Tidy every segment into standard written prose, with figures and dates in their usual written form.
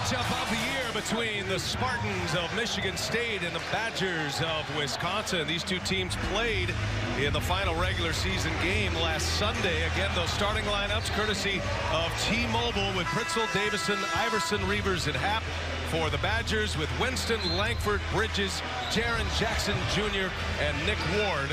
matchup of the year between the Spartans of Michigan State and the Badgers of Wisconsin. These two teams played in the final regular season game last Sunday. Again, those starting lineups courtesy of T-Mobile with Pritzl, Davison, Iverson, Reavers, and Happ. For the Badgers with Winston, Langford, Bridges, Jaren Jackson Jr., and Nick Ward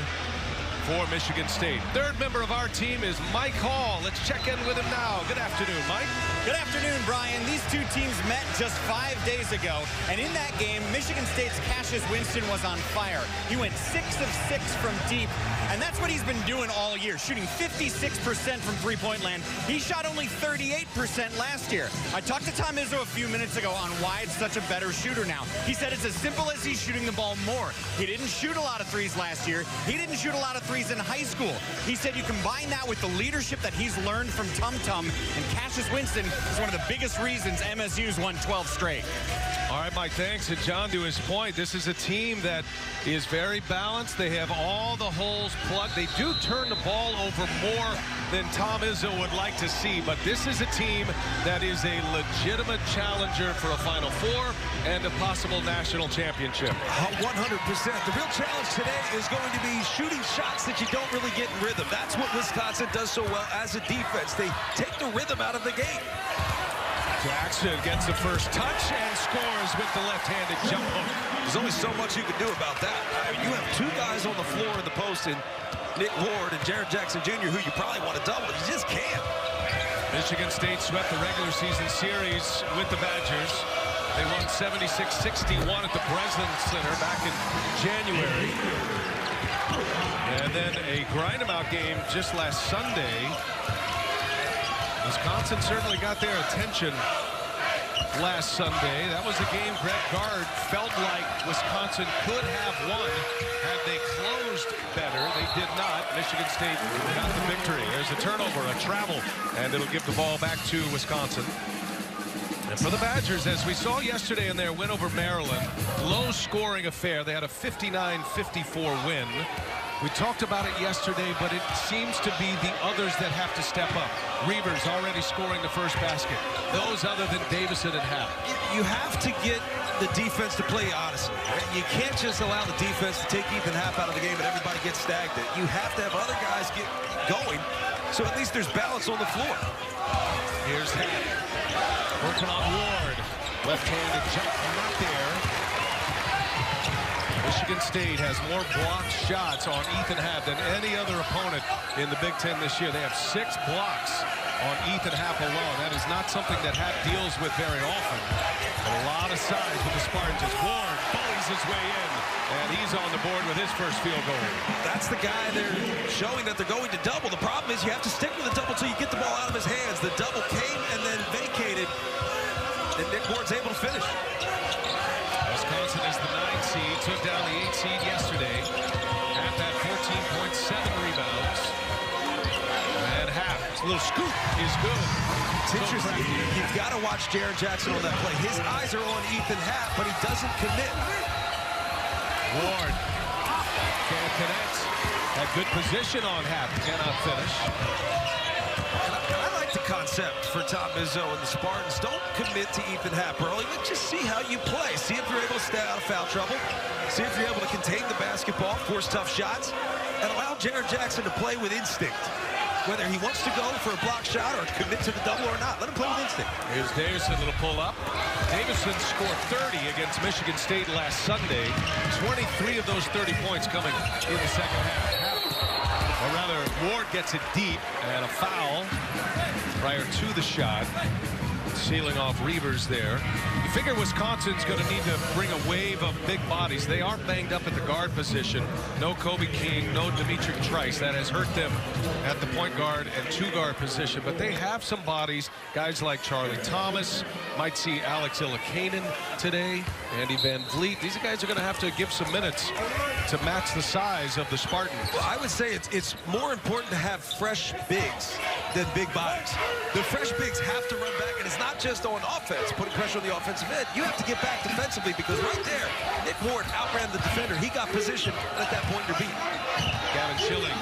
for Michigan State. Third member of our team is Mike Hall. Let's check in with him now. Good afternoon, Mike. Good afternoon, Brian. These two teams met just 5 days ago, and in that game, Michigan State's Cassius Winston was on fire. He went 6 of 6 from deep, and that's what he's been doing all year, shooting 56% from three-point land. He shot only 38% last year. I talked to Tom Izzo a few minutes ago on why it's such a better shooter now. He said it's as simple as he's shooting the ball more. He didn't shoot a lot of threes last year. He didn't shoot a lot of threes in high school. He said you combine that with the leadership that he's learned from Tum Tum, and Cassius Winston is one of the biggest reasons MSU's won 12 straight. All right, Mike, thanks. And John, to his point, this is a team that is very balanced. They have all the holes plugged. They do turn the ball over more than Tom Izzo would like to see, but this is a team that is a legitimate challenger for a Final Four and a possible national championship. 100%. The real challenge today is going to be shooting shots that you don't really get in rhythm. That's what Wisconsin does so well as a defense. They take the rhythm out of the game. Jackson gets the first touch and scores with the left-handed jump hook. There's only so much you can do about that. You have two guys on the floor in the post, and Nick Ward and Jaren Jackson Jr., who you probably want to double. You just can't. Michigan State swept the regular season series with the Badgers. They won 76-61 at the Breslin Center back in January. And then a grind-em-out game just last Sunday. Wisconsin certainly got their attention last Sunday. That was a game Greg Gard felt like Wisconsin could have won had they closed better. They did not. Michigan State got the victory. There's a turnover, a travel, and it'll give the ball back to Wisconsin. And for the Badgers, as we saw yesterday in their win over Maryland, low-scoring affair. They had a 59-54 win. We talked about it yesterday, but it seems to be the others that have to step up. Reavers already scoring the first basket. Those other than Davison and Happ. You have to get the defense to play honestly. Right? You can't just allow the defense to take Ethan Happ out of the game and everybody gets stagnant. You have to have other guys get going, so at least there's balance on the floor. Here's Happ. Working on Ward. Left-handed jump, not there. Michigan State has more blocked shots on Ethan Happ than any other opponent in the Big Ten this year. They have 6 blocks on Ethan Happ alone. That is not something that Happ deals with very often. But a lot of size with the Spartans. Ward bullies his way in, and he's on the board with his first field goal. That's the guy they're showing that they're going to double. The problem is you have to stick with the double till you get the ball out of his hands. The double came and then vacated, and Nick Ward's able to finish. Wisconsin is the 9 seed, took down the 8 seed yesterday. Happ had 14.7 rebounds. And Happ, a little scoop is good. It's interesting. You've got to watch Jaren Jackson on that play. His eyes are on Ethan Happ, but he doesn't commit. Ward can't connect. Had good position on Happ, cannot finish. I like the concept for Tom Izzo and the Spartans. Don't commit to Ethan Happ early. Let's just see how you play. See if you're able to stay out of foul trouble. See if you're able to contain the basketball, force tough shots, and allow Jaren Jackson to play with instinct. Whether he wants to go for a block shot or commit to the double or not, let him play with instinct. Here's Davison, little pull up. Davison scored 30 against Michigan State last Sunday. 23 of those 30 points coming in the second half. Or rather, Ward gets it deep, and a foul prior to the shot. Sealing off Reavers there. You figure Wisconsin's going to need to bring a wave of big bodies. They are banged up at the guard position. No Kobe King, no Dimitri Trice. That has hurt them at the point guard and 2-guard position. But they have some bodies. Guys like Charlie Thomas. Might see Alex Ilakanen today. Andy Van Vliet. These guys are going to have to give some minutes to match the size of the Spartans. Well, I would say it's more important to have fresh bigs than big bodies. The fresh bigs have to run back, and it's not just on offense, putting pressure on the offensive end. You have to get back defensively, because right there, Nick Ward outran the defender. He got position, and at that point, you're beat. Gavin Schilling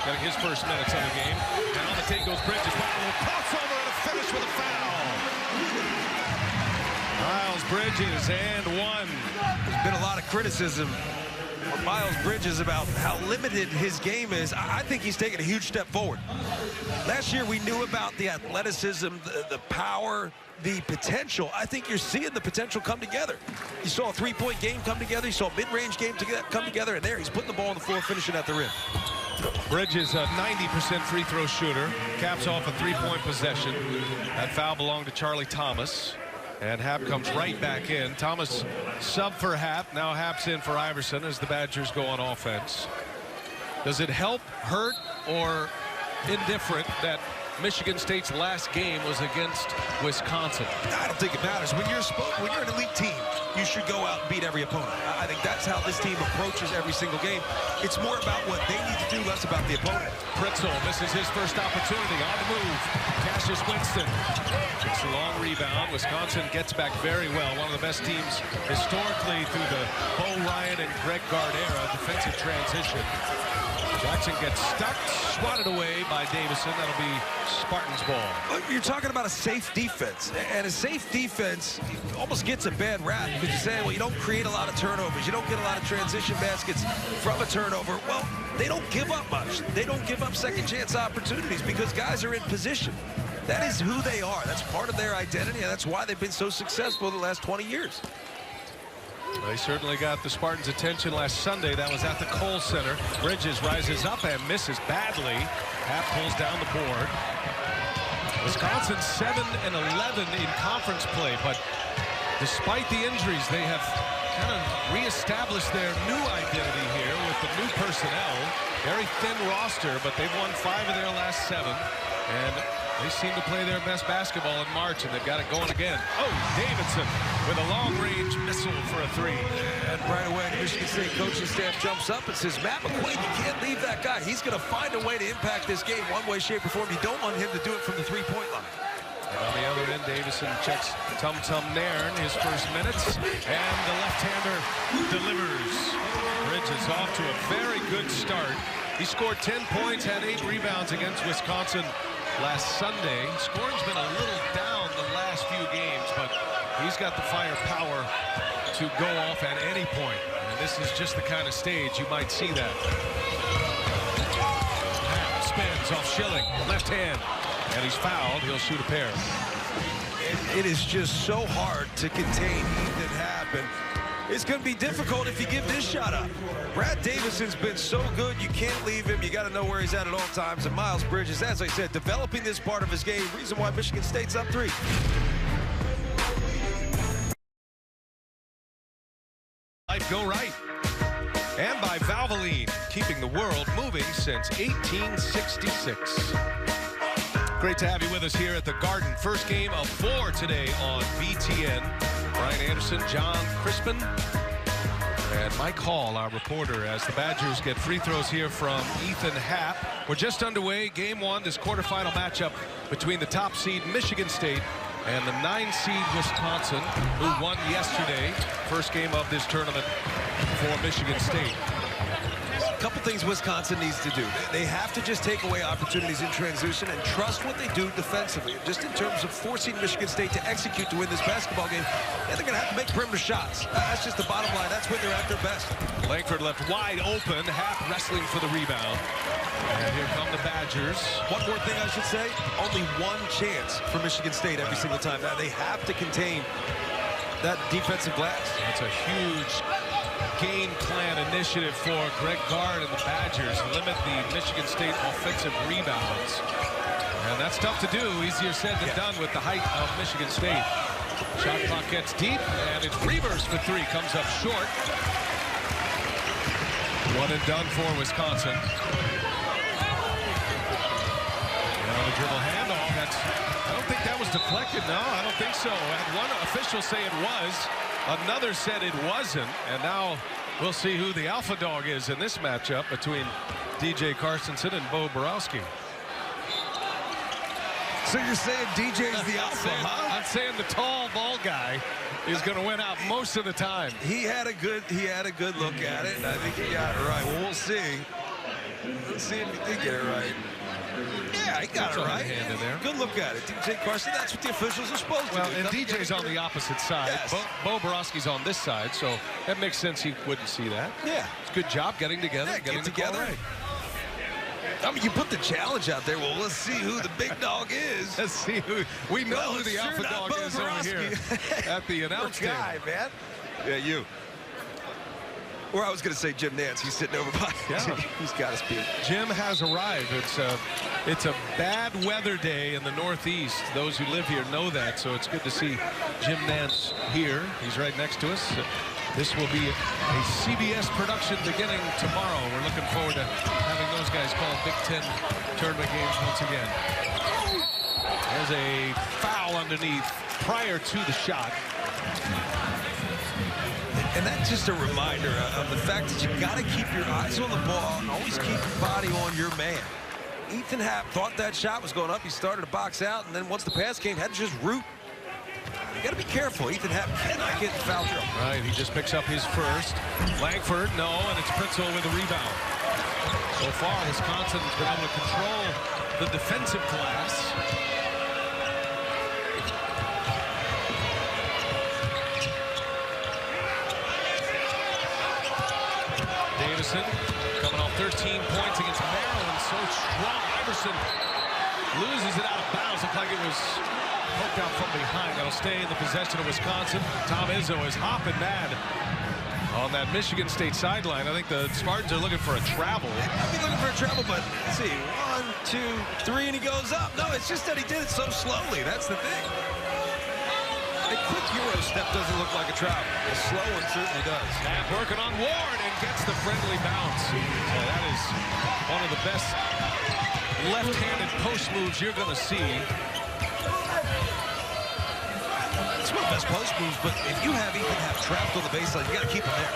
getting his first minutes of the game. And on the take goes Bridges. Back a little crossover and a finish with a foul. Bridges and one. There's been a lot of criticism on Miles Bridges about how limited his game is. I think he's taken a huge step forward. Last year we knew about the athleticism, the power, the potential. I think you're seeing the potential come together. You saw a three-point game come together. You saw a mid-range game come together, and there he's putting the ball on the floor, finishing at the rim. Bridges, a 90% free throw shooter, caps off a three-point possession. That foul belonged to Charlie Thomas, and Happ comes right back in. Thomas sub for Happ. Now Happ's in for Iverson as the Badgers go on offense. Does it help, hurt, or indifferent that Michigan State's last game was against Wisconsin? I don't think it matters. When you're an elite team, you should go out and beat every opponent. I think that's how this team approaches every single game. It's more about what they need to do, less about the opponent. Pritzel misses his first opportunity. On the move, Cassius Winston. It's a long rebound. Wisconsin gets back very well. One of the best teams historically through the Bo Ryan and Greg Gard era. Defensive transition. Jackson gets stuck, swatted away by Davison. That'll be Spartans ball. You're talking about a safe defense, and a safe defense almost gets a bad rap because you say, well, you don't create a lot of turnovers. You don't get a lot of transition baskets from a turnover. Well, they don't give up much. They don't give up second chance opportunities because guys are in position. That is who they are. That's part of their identity, and that's why they've been so successful the last 20 years. They certainly got the Spartans' attention last Sunday. That was at the Kohl Center. Bridges rises up and misses badly. Happ pulls down the board. Wisconsin 7-11 in conference play, but despite the injuries, they have kind of reestablished their new identity here with the new personnel. Very thin roster, but they've won 5 of their last 7. And they seem to play their best basketball in March, and they've got it going again. Oh, Davidson with a long-range missile for a 3. And right away, the Michigan State coaching staff jumps up and says, Matt McQuaid, you can't leave that guy. He's going to find a way to impact this game one way, shape, or form. You don't want him to do it from the three-point line. And on the other end, Davison checks Tum Tum Nairn, his first minutes, and the left-hander delivers. Bridges off to a very good start. He scored 10 points, had 8 rebounds against Wisconsin last Sunday. Scoring's been a little down the last few games, but he's got the firepower to go off at any point. And this is just the kind of stage you might see that. Happ spins off Schilling, left hand, and he's fouled. He'll shoot a pair. It is just so hard to contain Ethan Happ, and it's going to be difficult if you give this shot up. Brad Davison's been so good, you can't leave him. You got to know where he's at all times. And Miles Bridges, as I said, developing this part of his game. Reason why Michigan State's up 3. Life go right. And by Valvoline, keeping the world moving since 1866. Great to have you with us here at the Garden. First game of 4 today on BTN. Brian Anderson, John Crispin, and Mike Hall, our reporter, as the Badgers get free throws here from Ethan Happ. We're just underway. Game 1, this quarterfinal matchup between the top seed Michigan State and the 9 seed Wisconsin, who won yesterday. First game of this tournament for Michigan State. A couple things Wisconsin needs to do. They have to just take away opportunities in transition and trust what they do defensively. Just in terms of forcing Michigan State to execute to win this basketball game, and they're going to have to make perimeter shots. That's just the bottom line. That's when they're at their best. Langford left wide open. Happ wrestling for the rebound. And here come the Badgers. One more thing I should say, only one chance for Michigan State every single time. Now, they have to contain that defensive glass. That's a huge game plan initiative for Greg Gard and the Badgers. Limit the Michigan State offensive rebounds. And that's tough to do. Easier said than done with the height of Michigan State. Shot clock gets deep, and it's Reavers for 3. Comes up short. One and done for Wisconsin. And the dribble handoff. I don't think that was deflected. No, I don't think so. I had one official say it was. Another said it wasn't, and now we'll see who the alpha dog is in this matchup between DJ Carstensen and Bo Borowski. So you're saying DJ's the alpha, huh? I'm saying the tall ball guy is going to win out most of the time. He had a good look at it, and I think he got it right. Well, we'll see. Let's see if he did get it right. Yeah, he got it right. Hand in there. Good look at it. DJ Carson, that's what the officials are supposed to do. Well, and DJ's on the opposite side. Yes. Bo Borowski's on this side, so that makes sense he wouldn't see that. Yeah. It's a good job getting together, Yeah, getting get together. Right. I mean, you put the challenge out there. Well, let's see who the big dog is. Let's see who we know Well, who the sure alpha not dog Bo is over here Borowski. at the announce table. guy, man. Yeah, you. Or I was going to say Jim Nance. He's sitting over by. Yeah. He's got to speak. Jim has arrived. It's a bad weather day in the Northeast. Those who live here know that, so it's good to see Jim Nance here. He's right next to us. This will be a CBS production beginning tomorrow. We're looking forward to having those guys call Big Ten tournament games once again. There's a foul underneath prior to the shot. And that's just a reminder of the fact that you got to keep your eyes on the ball and always keep your body on your man. Ethan Happ thought that shot was going up. He started to box out, and then once the pass came, had to just root. You got to be careful. Ethan Happ cannot get in foul trouble. Right, he just picks up his first. Langford, no, and it's Pritzl with a rebound. So far, Wisconsin has been able to control the defensive glass. Davison coming off 13 points against Maryland. So strong. Iverson loses it out of bounds. Looked like it was poked out from behind. That'll stay in the possession of Wisconsin. Tom Izzo is hopping mad on that Michigan State sideline. I think the Spartans are looking for a travel. I'd be looking for a travel, but let's see. 1, 2, 3, and he goes up. No, it's just that he did it so slowly. That's the thing. A quick Euro step doesn't look like a travel. A slow one certainly does. And working on Ward and gets the friendly bounce. So that is one of the best left-handed post moves you're going to see. It's one of the best post moves, but if you have Ethan Happ trapped on the baseline, you got to keep him there.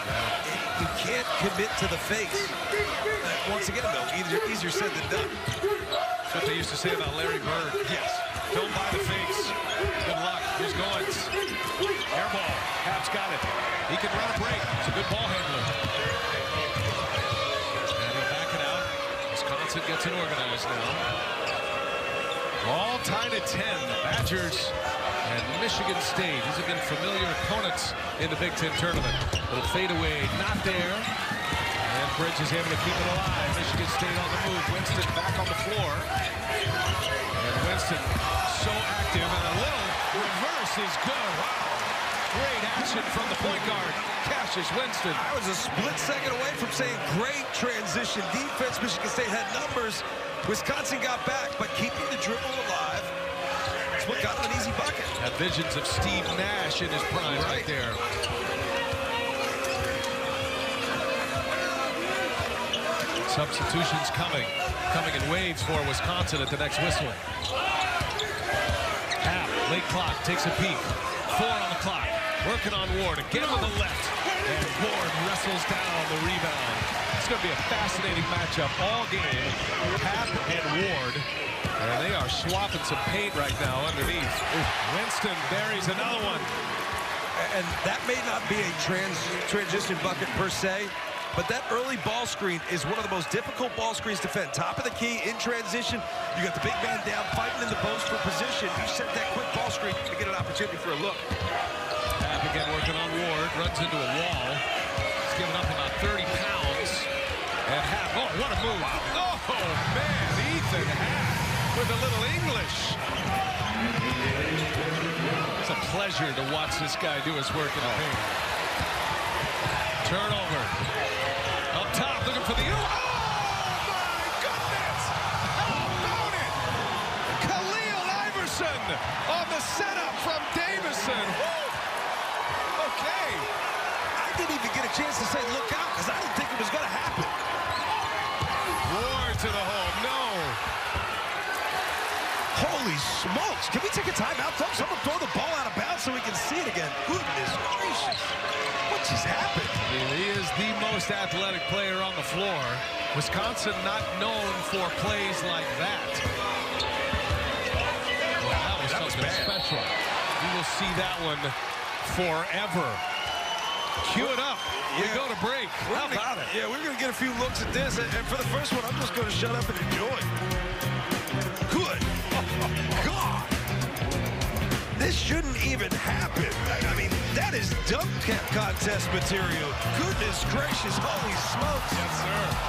You can't commit to the fakes. Once again, though, easier said than done. That's what they used to say about Larry Bird. Yes. Don't buy the fakes. Good luck. Here's Goins. Air ball. Happ's got it. He can run a break. It's a good ball handler. And he'll back it out. Wisconsin gets it organized now. All tied at 10. The Badgers and Michigan State. These have been familiar opponents in the Big Ten tournament. Little fadeaway, not there. And Bridges able to keep it alive. Michigan State on the move. Winston back on the floor. And Winston so active, and a little reverse is good. Wow. Great action from the point guard, Cassius Winston. I was a split second away from saying great transition defense. Michigan State had numbers. Wisconsin got back, but keeping the dribble alive is what got them an easy bucket. Had visions of Steve Nash in his prime right there. Substitutions coming in waves for Wisconsin at the next whistle. Happ, late clock, takes a peek. 4 on the clock. Working on Ward again with the left. And Ward wrestles down the rebound. It's going to be a fascinating matchup all game. Happ and Ward. And they are swapping some paint right now underneath. Winston buries another one. And that may not be a transition bucket per se, but that early ball screen is one of the most difficult ball screens to defend. Top of the key, in transition, you got the big man down, fighting in the post for position. You set that quick ball screen to get an opportunity for a look. Happ again working on Ward, runs into a wall. He's giving up about 30 pounds. And Happ, oh, what a move. Oh, man, Ethan Happ with a little English. It's a pleasure to watch this guy do his work in the paint. Turnover. Up top, looking for the... Oh, my goodness! How about it? Khalil Iverson on the setup from Davison. Woo! Okay. I didn't even get a chance to say look out because I didn't think it was going to happen. Ward to the hole. No. Holy smokes. Can we take a timeout? Someone throw the ball out of bounds so we can see it again. Goodness gracious. What just happened? He is the most athletic player on the floor. Wisconsin not known for plays like that. Well, that was something special. You will see that one forever. Cue it up. We go to break. How about it? Yeah, we're going to get a few looks at this. And for the first one, I'm just going to shut up and enjoy. Good. God. This shouldn't even happen. I mean, that is dunk contest material. Goodness gracious. Holy smokes. Yes, sir.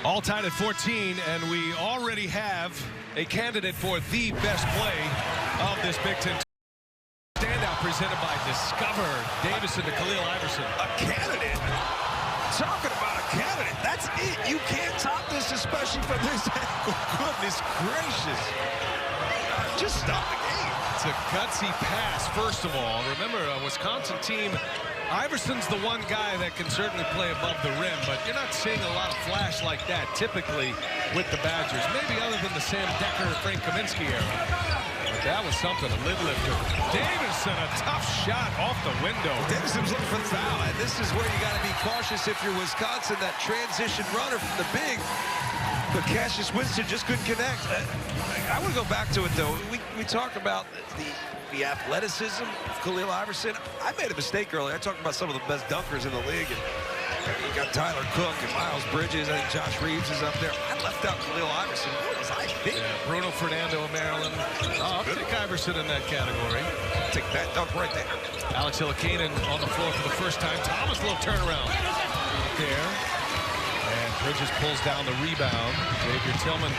All tied at 14, and we already have a candidate for the best play of this Big Ten standout presented by Discover. Davison to Khalil Iverson. A candidate? Talking about a candidate. That's it. You can't top this, especially from this angle. Goodness gracious. Just stop the game. It's a gutsy pass, first of all. Remember, a Wisconsin team, Iverson's the one guy that can certainly play above the rim, but you're not seeing a lot of flash like that typically with the Badgers. Maybe other than the Sam Decker, Frank Kaminsky era. But that was something, a lid lifter. Davison, a tough shot off the window. Davison's looking for the foul, and this is where you got to be cautious if you're Wisconsin. That transition runner from the big, but Cassius Winston just couldn't connect. I want to go back to it, though. We talk about the athleticism of Khalil Iverson. I made a mistake earlier. I talked about some of the best dunkers in the league. And you got Tyler Cook and Miles Bridges. I think Josh Reeves is up there. I left out Khalil Iverson. What was I thinking? Yeah, Bruno Fernando of Maryland. I'll take Iverson in that category. Take that dunk right there. Alex Ilakanen on the floor for the first time. Thomas, little turnaround there. And Bridges pulls down the rebound. Xavier Tillman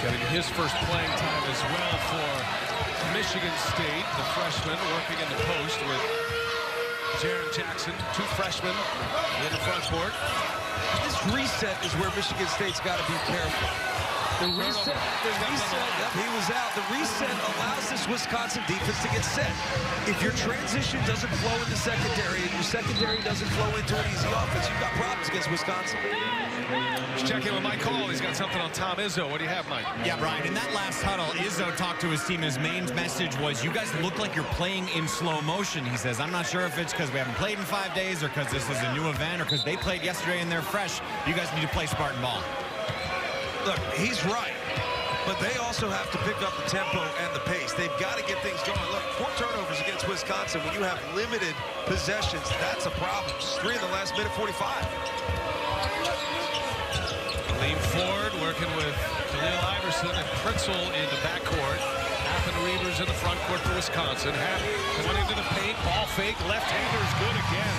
getting his first playing time as well for Michigan State. The freshman working in the post with Jaren Jackson. Two freshmen in the front court. This reset is where Michigan State's got to be careful. The reset, he was out. The reset allows this Wisconsin defense to get set. If your transition doesn't flow in the secondary and your secondary doesn't flow into an easy offense, you've got problems against Wisconsin. Let's check in with Mike Hall. He's got something on Tom Izzo. What do you have, Mike? Yeah, Brian, in that last huddle, Izzo talked to his team. His main message was, you guys look like you're playing in slow motion. He says, I'm not sure if it's because we haven't played in 5 days or because this is a new event or because they played yesterday and they're fresh. You guys need to play Spartan ball. Look, he's right, but they also have to pick up the tempo and the pace. They've got to get things going. Look, 4 turnovers against Wisconsin. When you have limited possessions, that's a problem. Just 3 in the last minute 45. Lean forward, working with Khalil Iverson and Pritzel in the backcourt. Happ and Reavers in the front court for Wisconsin. Happ coming into the paint, ball fake, left-hander is good again.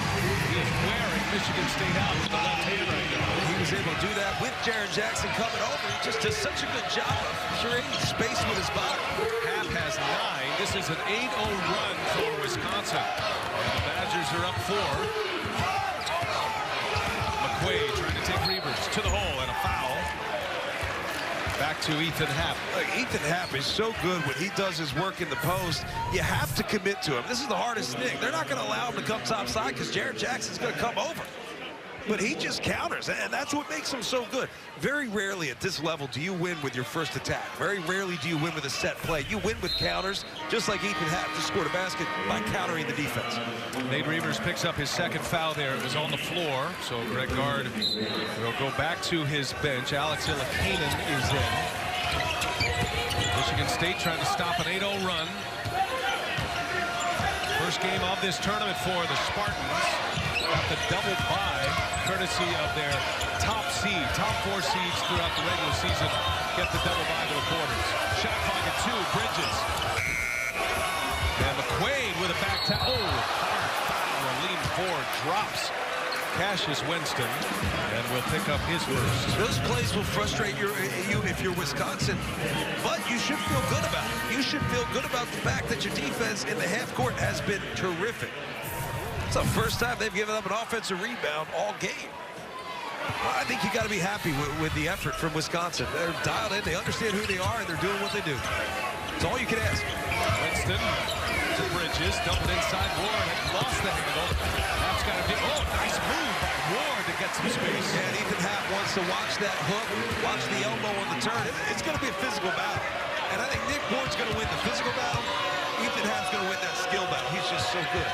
He is wearing Michigan State out with the left hand right now. He was able to do that with Jaren Jackson coming over. He just does such a good job of curating space with his body. Happ has 9. This is an 8-0 run for Wisconsin. And the Badgers are up 4. McQuaid trying to take Reavers to the hole and a foul. Back to Ethan Happ. Look, Ethan Happ is so good when he does his work in the post. You have to commit to him. This is the hardest thing. They're not going to allow him to come topside because Jaren Jackson's going to come over. But he just counters, and that's what makes him so good. Very rarely at this level do you win with your first attack. Very rarely do you win with a set play. You win with counters, just like Ethan Happ just scored a basket by countering the defense. Nate Reavers picks up his second foul there. It was on the floor, so Greg Gard will go back to his bench. Alex Ilakanen is in. Michigan State trying to stop an 8-0 run. First game of this tournament for the Spartans. Got the double bye, courtesy of their top 4 seeds throughout the regular season. Get the double bye to the quarters. Shot clock at 2, Bridges. And McQuaid with a back tap. Oh, hard foul. Lean forward, drops Cassius Winston, and will pick up his first. Those plays will frustrate you if you're Wisconsin, but you should feel good about it. You should feel good about the fact that your defense in the half court has been terrific. It's the first time they've given up an offensive rebound all game. I think you got to be happy with the effort from Wisconsin. They're dialed in, they understand who they are, and they're doing what they do. It's all you can ask. Winston to Bridges, dumping inside. Ward had lost the handle. Happ's got a big, nice move by Ward to get some space. And Ethan Happ wants to watch that hook, watch the elbow on the turn. It's going to be a physical battle. And I think Nick Ward's going to win the physical battle. Ethan Happ's going to win that skill battle. He's just so good.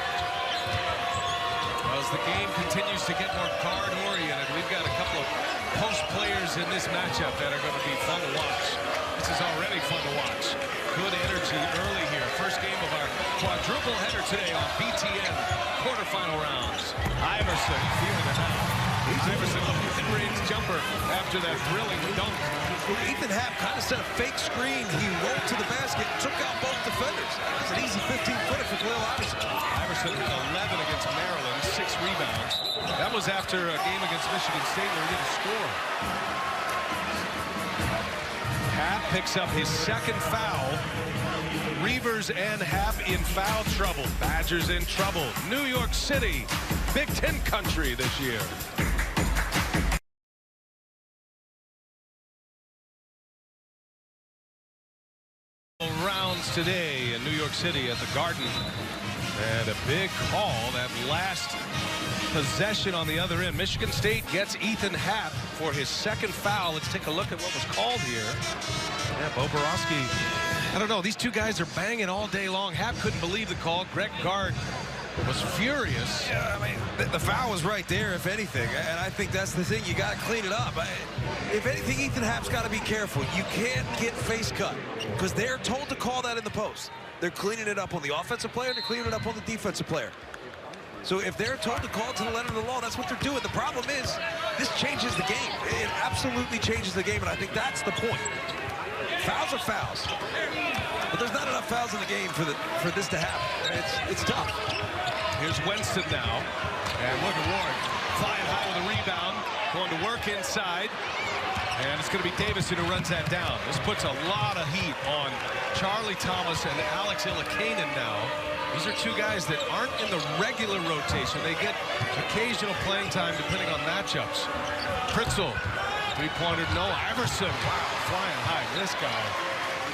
As the game continues to get more guard-oriented, we've got a couple of post players in this matchup that are going to be fun to watch. This is already fun to watch. Good energy early here. First game of our quadruple header today on BTN quarterfinal rounds. Iverson feeling it now. Iverson, the mid-range jumper after that thrilling dunk. Ethan Happ kind of set a fake screen. He rolled to the basket, took out both defenders. That's an easy 15-footer for Khalil Iverson. Iverson with 11 against Maryland, 6 rebounds. That was after a game against Michigan State where he didn't score. Happ picks up his second foul. Reavers and Happ in foul trouble. Badgers in trouble. New York City, Big Ten country this year. Rounds today in New York City at the Garden. And a big call, that last possession on the other end. Michigan State gets Ethan Happ for his second foul. Let's take a look at what was called here. Yeah, Bo Borowski, I don't know, these two guys are banging all day long. Happ couldn't believe the call. Greg Gard was furious. Yeah, I mean, the foul was right there, if anything. And I think that's the thing. You got to clean it up. If anything, Ethan Happ's got to be careful. You can't get face cut because they're told to call that in the post. They're cleaning it up on the offensive player. They're cleaning it up on the defensive player. So if they're told to call it to the letter of the law, that's what they're doing. The problem is this changes the game. It absolutely changes the game, and I think that's the point. Fouls are fouls. But there's not enough fouls in the game for this to happen. It's tough. Here's Winston now. And look at Ward flying high with a rebound. Going to work inside. And it's going to be Davison who runs that down. This puts a lot of heat on Charlie Thomas and Alex Ilikainen now. These are two guys that aren't in the regular rotation. They get occasional playing time depending on matchups. Pritzel, three-pointer, no. Iverson, wow, flying high. This guy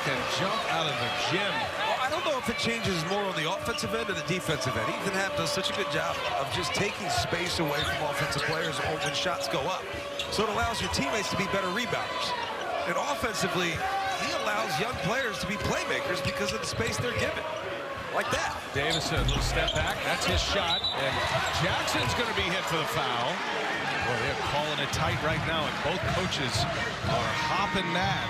can jump out of the gym. Well, I don't know if it changes more on the offensive end or the defensive end. Ethan Happ does such a good job of just taking space away from offensive players when shots go up. So it allows your teammates to be better rebounders. And offensively, he allows young players to be playmakers because of the space they're given. Like that. Davison, a little step back. That's his shot. And Jackson's going to be hit for the foul. Boy, they're calling it tight right now, and both coaches are hopping mad.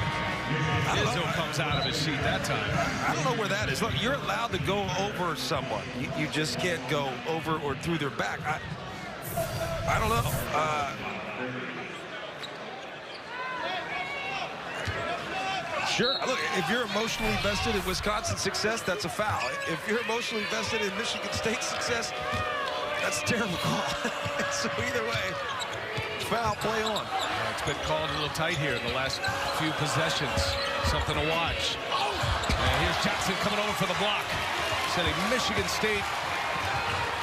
Izzo comes out of his seat that time. I don't know where that is. Look, you're allowed to go over someone. You just can't go over or through their back. I don't know. Sure. Look, if you're emotionally vested in Wisconsin's success, that's a foul. If you're emotionally vested in Michigan State's success, that's a terrible call. So either way, foul, play on. Yeah, it's been called a little tight here in the last few possessions. Something to watch. And here's Jackson coming over for the block. Setting Michigan State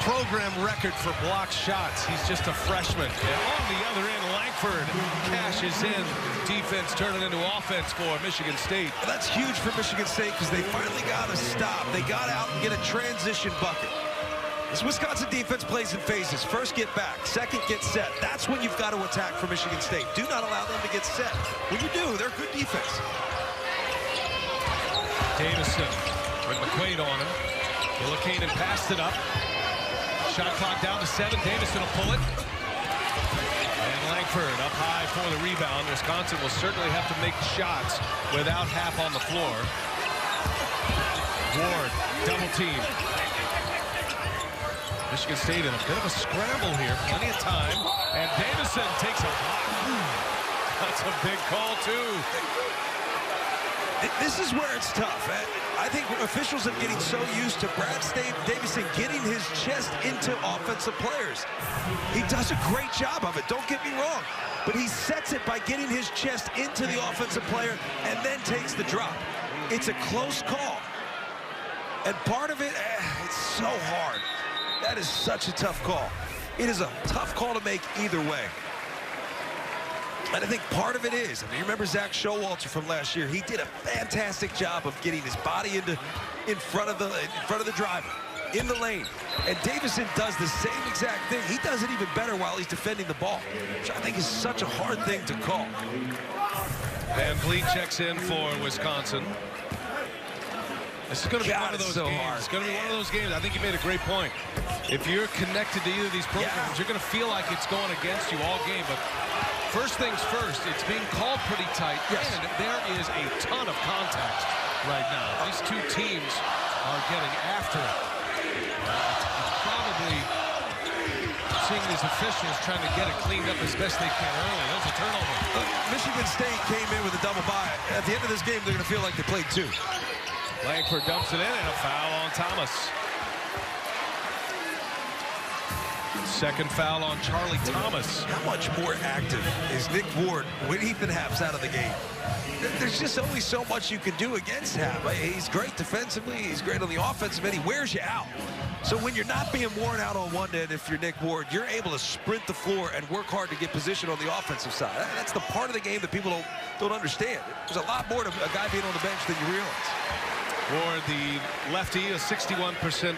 program record for blocked shots. He's just a freshman. And on the other end, Langford cashes in. Defense turning into offense for Michigan State. Well, that's huge for Michigan State because they finally got to stop. They got out and get a transition bucket. This Wisconsin defense plays in phases. First, get back. Second, get set. That's when you've got to attack for Michigan State. Do not allow them to get set. When you do, they're good defense. Davison with McQuaid on him. Ilikainen passed it up. Shot clock down to 7. Davison will pull it. And Langford up high for the rebound. Wisconsin will certainly have to make shots without Happ on the floor. Ward, double team. Michigan State in a bit of a scramble here. Plenty of time. And Davison takes a block. That's a big call, too. This is where it's tough. I think officials are getting so used to Brad Davison getting his chest into offensive players. He does a great job of it, don't get me wrong. But he sets it by getting his chest into the offensive player and then takes the drop. It's a close call. And part of it, it's so hard. That is such a tough call. It is a tough call to make either way. And I think part of it is, I mean, you remember Zach Showalter from last year. He did a fantastic job of getting his body in front of the driver, in the lane. And Davison does the same exact thing. He does it even better while he's defending the ball, which I think is such a hard thing to call. Van Vliet checks in for Wisconsin. This is going to be one of those games. It's going to be one of those games. I think you made a great point. If you're connected to either of these programs, you're going to feel like it's going against you all game. But First things first, it's being called pretty tight, yes. And there is a ton of contact right now. These two teams are getting after it. Probably seeing these officials trying to get it cleaned up as best they can early. That was a turnover. Michigan State came in with a double bye. At the end of this game, they're going to feel like they played two. Langford dumps it in, and a foul on Thomas. Second foul on Charlie Thomas. How much more active is Nick Ward when Ethan Happ's out of the game? There's just only so much you can do against Happ. He's great defensively. He's great on the offensive end. He wears you out. So when you're not being worn out on one end, if you're Nick Ward, you're able to sprint the floor and work hard to get position on the offensive side. That's the part of the game that people don't understand. There's a lot more to a guy being on the bench than you realize. Ward, the lefty, a 61%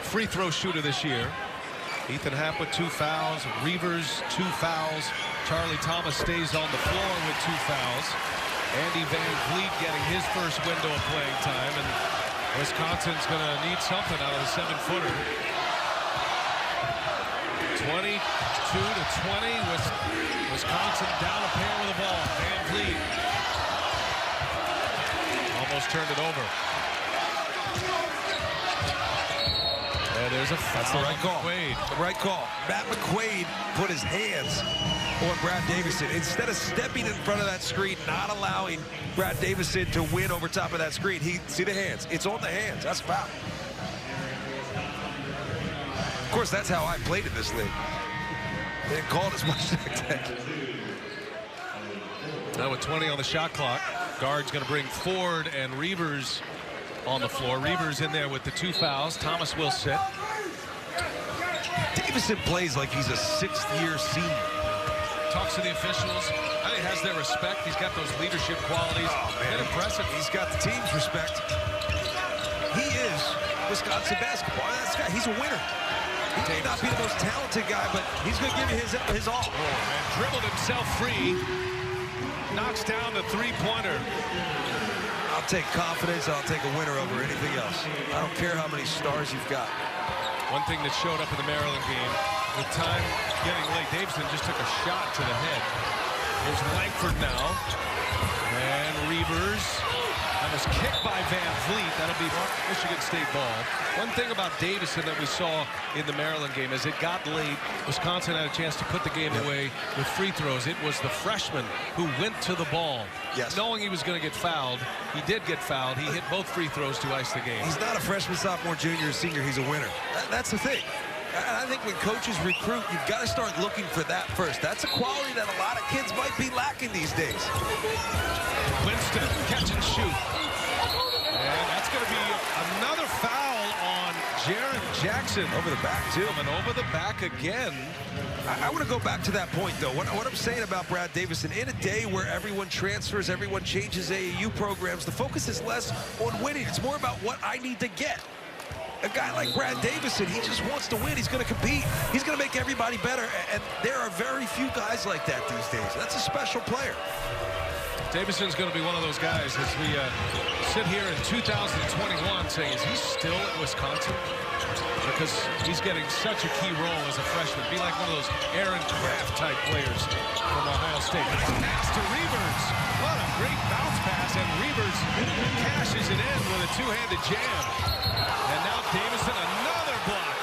free throw shooter this year. Ethan Happ with 2 fouls. Reavers, 2 fouls. Charlie Thomas stays on the floor with 2 fouls. Andy Van Vliet getting his first window of playing time, and Wisconsin's going to need something out of the 7-footer. 22-20. Wisconsin down a pair with the ball. Van Vliet almost turned it over. And there's a foul. That's the right call. McQuaid. The right call. Matt McQuaid put his hands on Brad Davison. Instead of stepping in front of that screen, not allowing Brad Davison to win over top of that screen, see the hands. It's on the hands. That's a foul. Of course, that's how I played in this league. They didn't call it as much back then. Now with 20 on the shot clock, guard's going to bring Ford and Reavers on the floor. Reavers in there with the 2 fouls. Thomas will sit. Davison plays like he's a 6th-year senior. Talks to the officials. I think he has their respect. He's got those leadership qualities. Oh, man. Been impressive. He's got the team's respect. He is Wisconsin basketball. He's a winner. He may not be the most talented guy, but he's going to give you his all. Oh, man. Dribbled himself free. Knocks down the 3-pointer. I'll take confidence. I'll take a winner over anything else. I don't care how many stars you've got. One thing that showed up in the Maryland game, with time getting late, Davison just took a shot to the head. There's Langford now. And Reavers. That was kicked by Van Vliet. That'll be Michigan State ball. One thing about Davison that we saw in the Maryland game, as it got late, Wisconsin had a chance to put the game away with free throws. It was the freshman who went to the ball. Yes. Knowing he was going to get fouled. He did get fouled. He hit both free throws to ice the game. He's not a freshman, sophomore, junior, or senior. He's a winner. That's the thing. And I think when coaches recruit, you've got to start looking for that first. That's a quality that a lot of kids might be lacking these days. Winston, catch and shoot. And that's going to be another foul on Jaren Jackson. Over the back, too. Coming over the back again. I want to go back to that point, though. What I'm saying about Brad Davison, in a day where everyone transfers, everyone changes AAU programs, the focus is less on winning. It's more about what I need to get. A guy like Brad Davison, he just wants to win. He's going to compete. He's going to make everybody better. And there are very few guys like that these days. That's a special player. Davison's going to be one of those guys as we sit here in 2021 saying, is he still at Wisconsin? Because he's getting such a key role as a freshman. Be like one of those Aaron Craft type players from Ohio State. Pass to Reavers. What a great bounce pass, and Reavers cashes it in with a 2-handed jam. And now Davison, another block.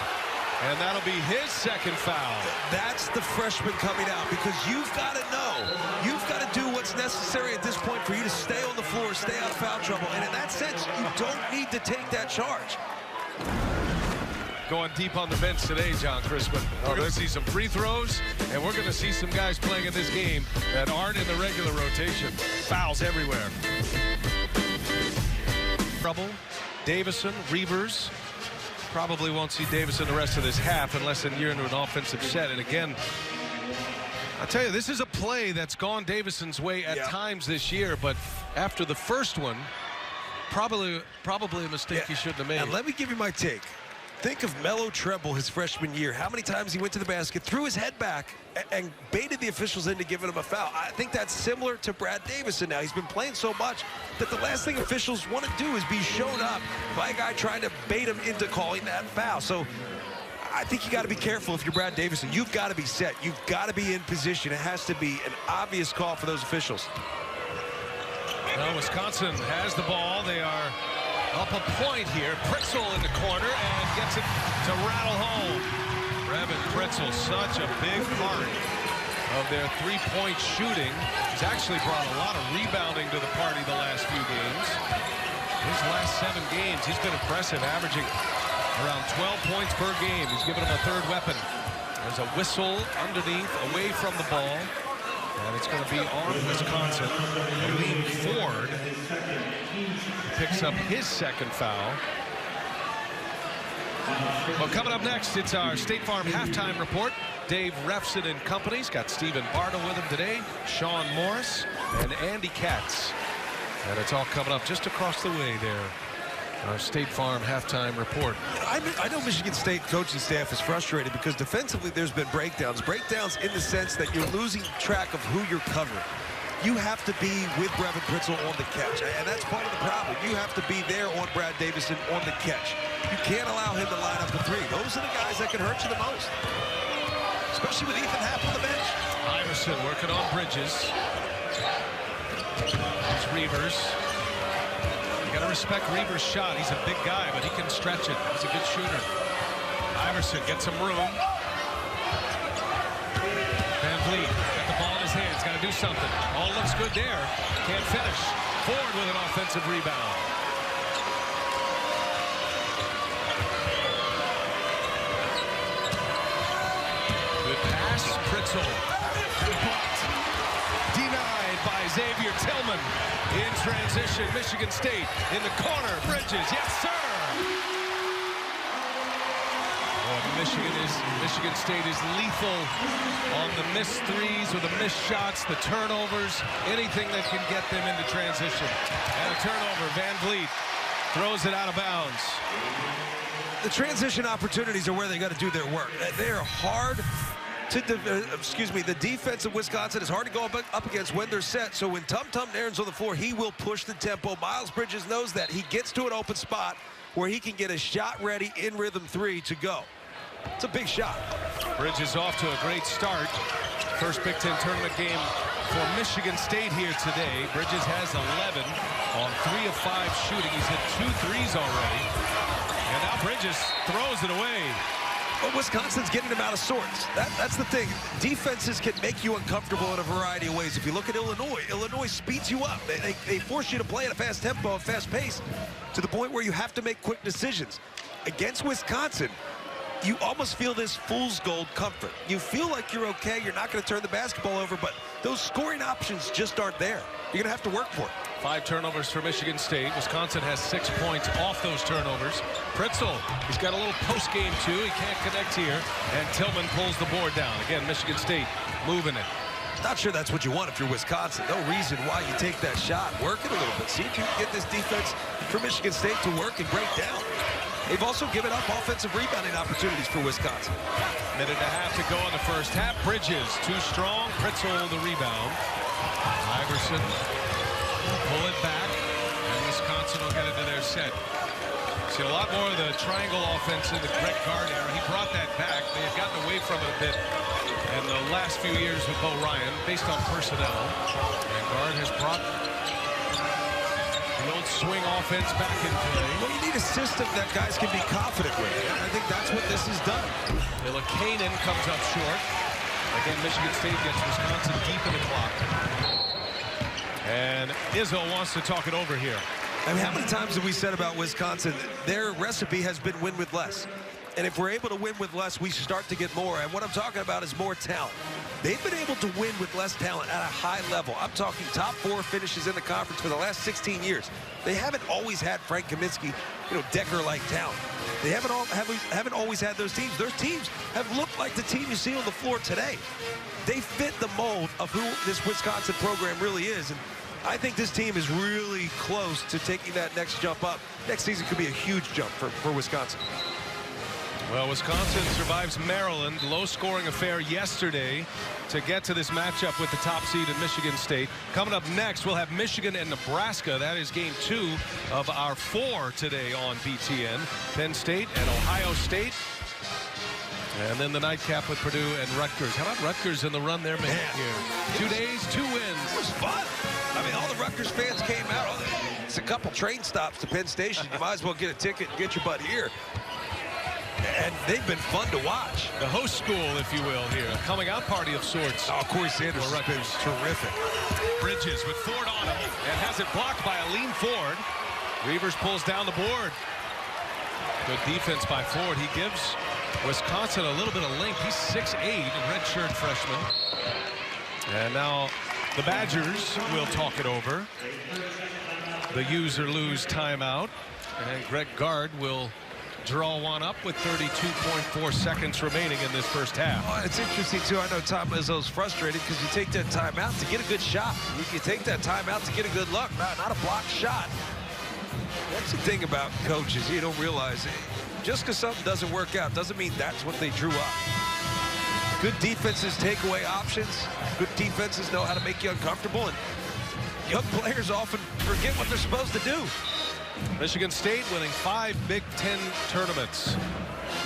And that'll be his second foul. That's the freshman coming out, because you've got to know. You've got to do what's necessary at this point for you to stay on the floor, stay out of foul trouble. And in that sense, you don't need to take that charge. Going deep on the bench today, John Crispin. We're going to see some free throws, and we're going to see some guys playing in this game that aren't in the regular rotation. Fouls everywhere. Trouble. Davison, Reavers. Probably won't see Davison the rest of this half unless you're into an offensive set. And again, I'll tell you, this is a play that's gone Davison's way at times this year, but after the first one, probably a mistake he shouldn't have made. And let me give you my take. Think of Melo Treble his freshman year. How many times he went to the basket, threw his head back, and baited the officials into giving him a foul. I think that's similar to Brad Davison now. He's been playing so much that the last thing officials want to do is be shown up by a guy trying to bait him into calling that foul. So I think you got to be careful if you're Brad Davison. You've got to be set. You've got to be in position. It has to be an obvious call for those officials. Well, Wisconsin has the ball. They are up a point here. Pritzl in the corner and gets it to rattle home. Brevin Pritzl, such a big part of their three-point shooting. He's actually brought a lot of rebounding to the party the last few games. His last 7 games, he's been impressive, averaging around 12 points per game. He's given him a third weapon. There's a whistle underneath, away from the ball. And it's going to be on Wisconsin. Aleem Ford picks up his second foul. Well, coming up next, it's our State Farm halftime report. Dave Refson and company's got Stephen Barta with him today, Sean Morris, and Andy Katz. And it's all coming up just across the way there. Our State Farm halftime report. I know Michigan State coaching staff is frustrated because defensively there's been breakdowns. Breakdowns in the sense that you're losing track of who you're covering. You have to be with Brevin Pritzl on the catch, and that's part of the problem. You have to be there on Brad Davison on the catch. You can't allow him to line up the three. Those are the guys that can hurt you the most, especially with Ethan Happ on the bench. Iverson working on Bridges. It's Reavers. You got to respect Reavers' shot. He's a big guy, but he can stretch it. He's a good shooter. Iverson gets some room. Van Vliet got the ball in his hands. Got to do something. All looks good there. Can't finish. Ford with an offensive rebound. Good pass. Pritzl. Blocked. Denied by Xavier Tillman. In transition, Michigan State in the corner. Bridges, yes, sir. Michigan State is lethal on the missed threes or the missed shots, the turnovers, anything that can get them into transition. And a turnover. Van Vliet throws it out of bounds. The transition opportunities are where they got to do their work. They are hard to, the defense of Wisconsin is hard to go up against when they're set. So when Tum Nairn's on the floor, he will push the tempo. Miles Bridges knows that. He gets to an open spot where he can get a shot-ready in-rhythm three to go. It's a big shot. Bridges off to a great start. First Big Ten tournament game for Michigan State here today. Bridges has 11 on 3 of 5 shooting. He's hit 2 threes already. And now Bridges throws it away. But Wisconsin's getting them out of sorts. That's the thing. Defenses can make you uncomfortable in a variety of ways. If you look at Illinois speeds you up. They force you to play at a fast tempo, a fast pace, to the point where you have to make quick decisions. Against Wisconsin, you almost feel this fool's gold comfort. You feel like you're okay. You're not going to turn the basketball over, but those scoring options just aren't there. You're going to have to work for it. 5 turnovers for Michigan State. Wisconsin has 6 points off those turnovers. Pritzl, he's got a little post game too. He can't connect here. And Tillman pulls the board down. Again, Michigan State moving it. Not sure that's what you want if you're Wisconsin. No reason why you take that shot. Work it a little bit. See if you can get this defense for Michigan State to work and break down. They've also given up offensive rebounding opportunities for Wisconsin. Minute and a half to go in the first half. Bridges, too strong. Pritzl the rebound. Iverson pull it back, and Wisconsin will get into their set. See a lot more of the triangle offense in the Greg Gard era. He brought that back. They had gotten away from it a bit in the last few years with Bo Ryan, based on personnel. And Gard has brought the old swing offense back in play. Well, you need a system that guys can be confident with. And I think that's what this has done. Ilakainen comes up short. Again, Michigan State gets Wisconsin deep in the clock. And Izzo wants to talk it over here. I mean, how many times have we said about Wisconsin, their recipe has been win with less. And if we're able to win with less, we start to get more. And what I'm talking about is more talent. They've been able to win with less talent at a high level. I'm talking top 4 finishes in the conference for the last 16 years. They haven't always had Frank Kaminsky, Decker-like talent. They haven't always had those teams. Those teams have looked like the team you see on the floor today. They fit the mold of who this Wisconsin program really is. And I think this team is really close to taking that next jump up. Next season could be a huge jump for Wisconsin. Well, Wisconsin survives Maryland. Low-scoring affair yesterday to get to this matchup with the top seed in Michigan State. Coming up next, we'll have Michigan and Nebraska. That is game 2 of our 4 today on BTN. Penn State and Ohio State. And then the nightcap with Purdue and Rutgers. How about Rutgers in the run they're making here? 2 days, 2 wins. It was fun. I mean, all the Rutgers fans came out. It's a couple train stops to Penn Station. You might as well get a ticket and get your butt here. And they've been fun to watch. The host school, if you will, here. A coming out party of sorts. Oh, Corey Sanders has been terrific. Bridges with Ford on him and has it blocked by Aleem Ford. Reavers pulls down the board. Good defense by Ford. He gives Wisconsin a little bit of length. He's 6'8", a redshirt freshman. And now the Badgers will talk it over. The use or lose timeout. And Greg Gard will draw one up with 32.4 seconds remaining in this first half. Well, it's interesting, too. I know Tom Izzo's frustrated because you take that timeout to get a good shot. You take that timeout to get a good look, not a blocked shot. That's the thing about coaches. You don't realize it. Just because something doesn't work out doesn't mean that's what they drew up. Good defenses take away options. Good defenses know how to make you uncomfortable, and young players often forget what they're supposed to do. Michigan State winning 5 Big Ten tournaments,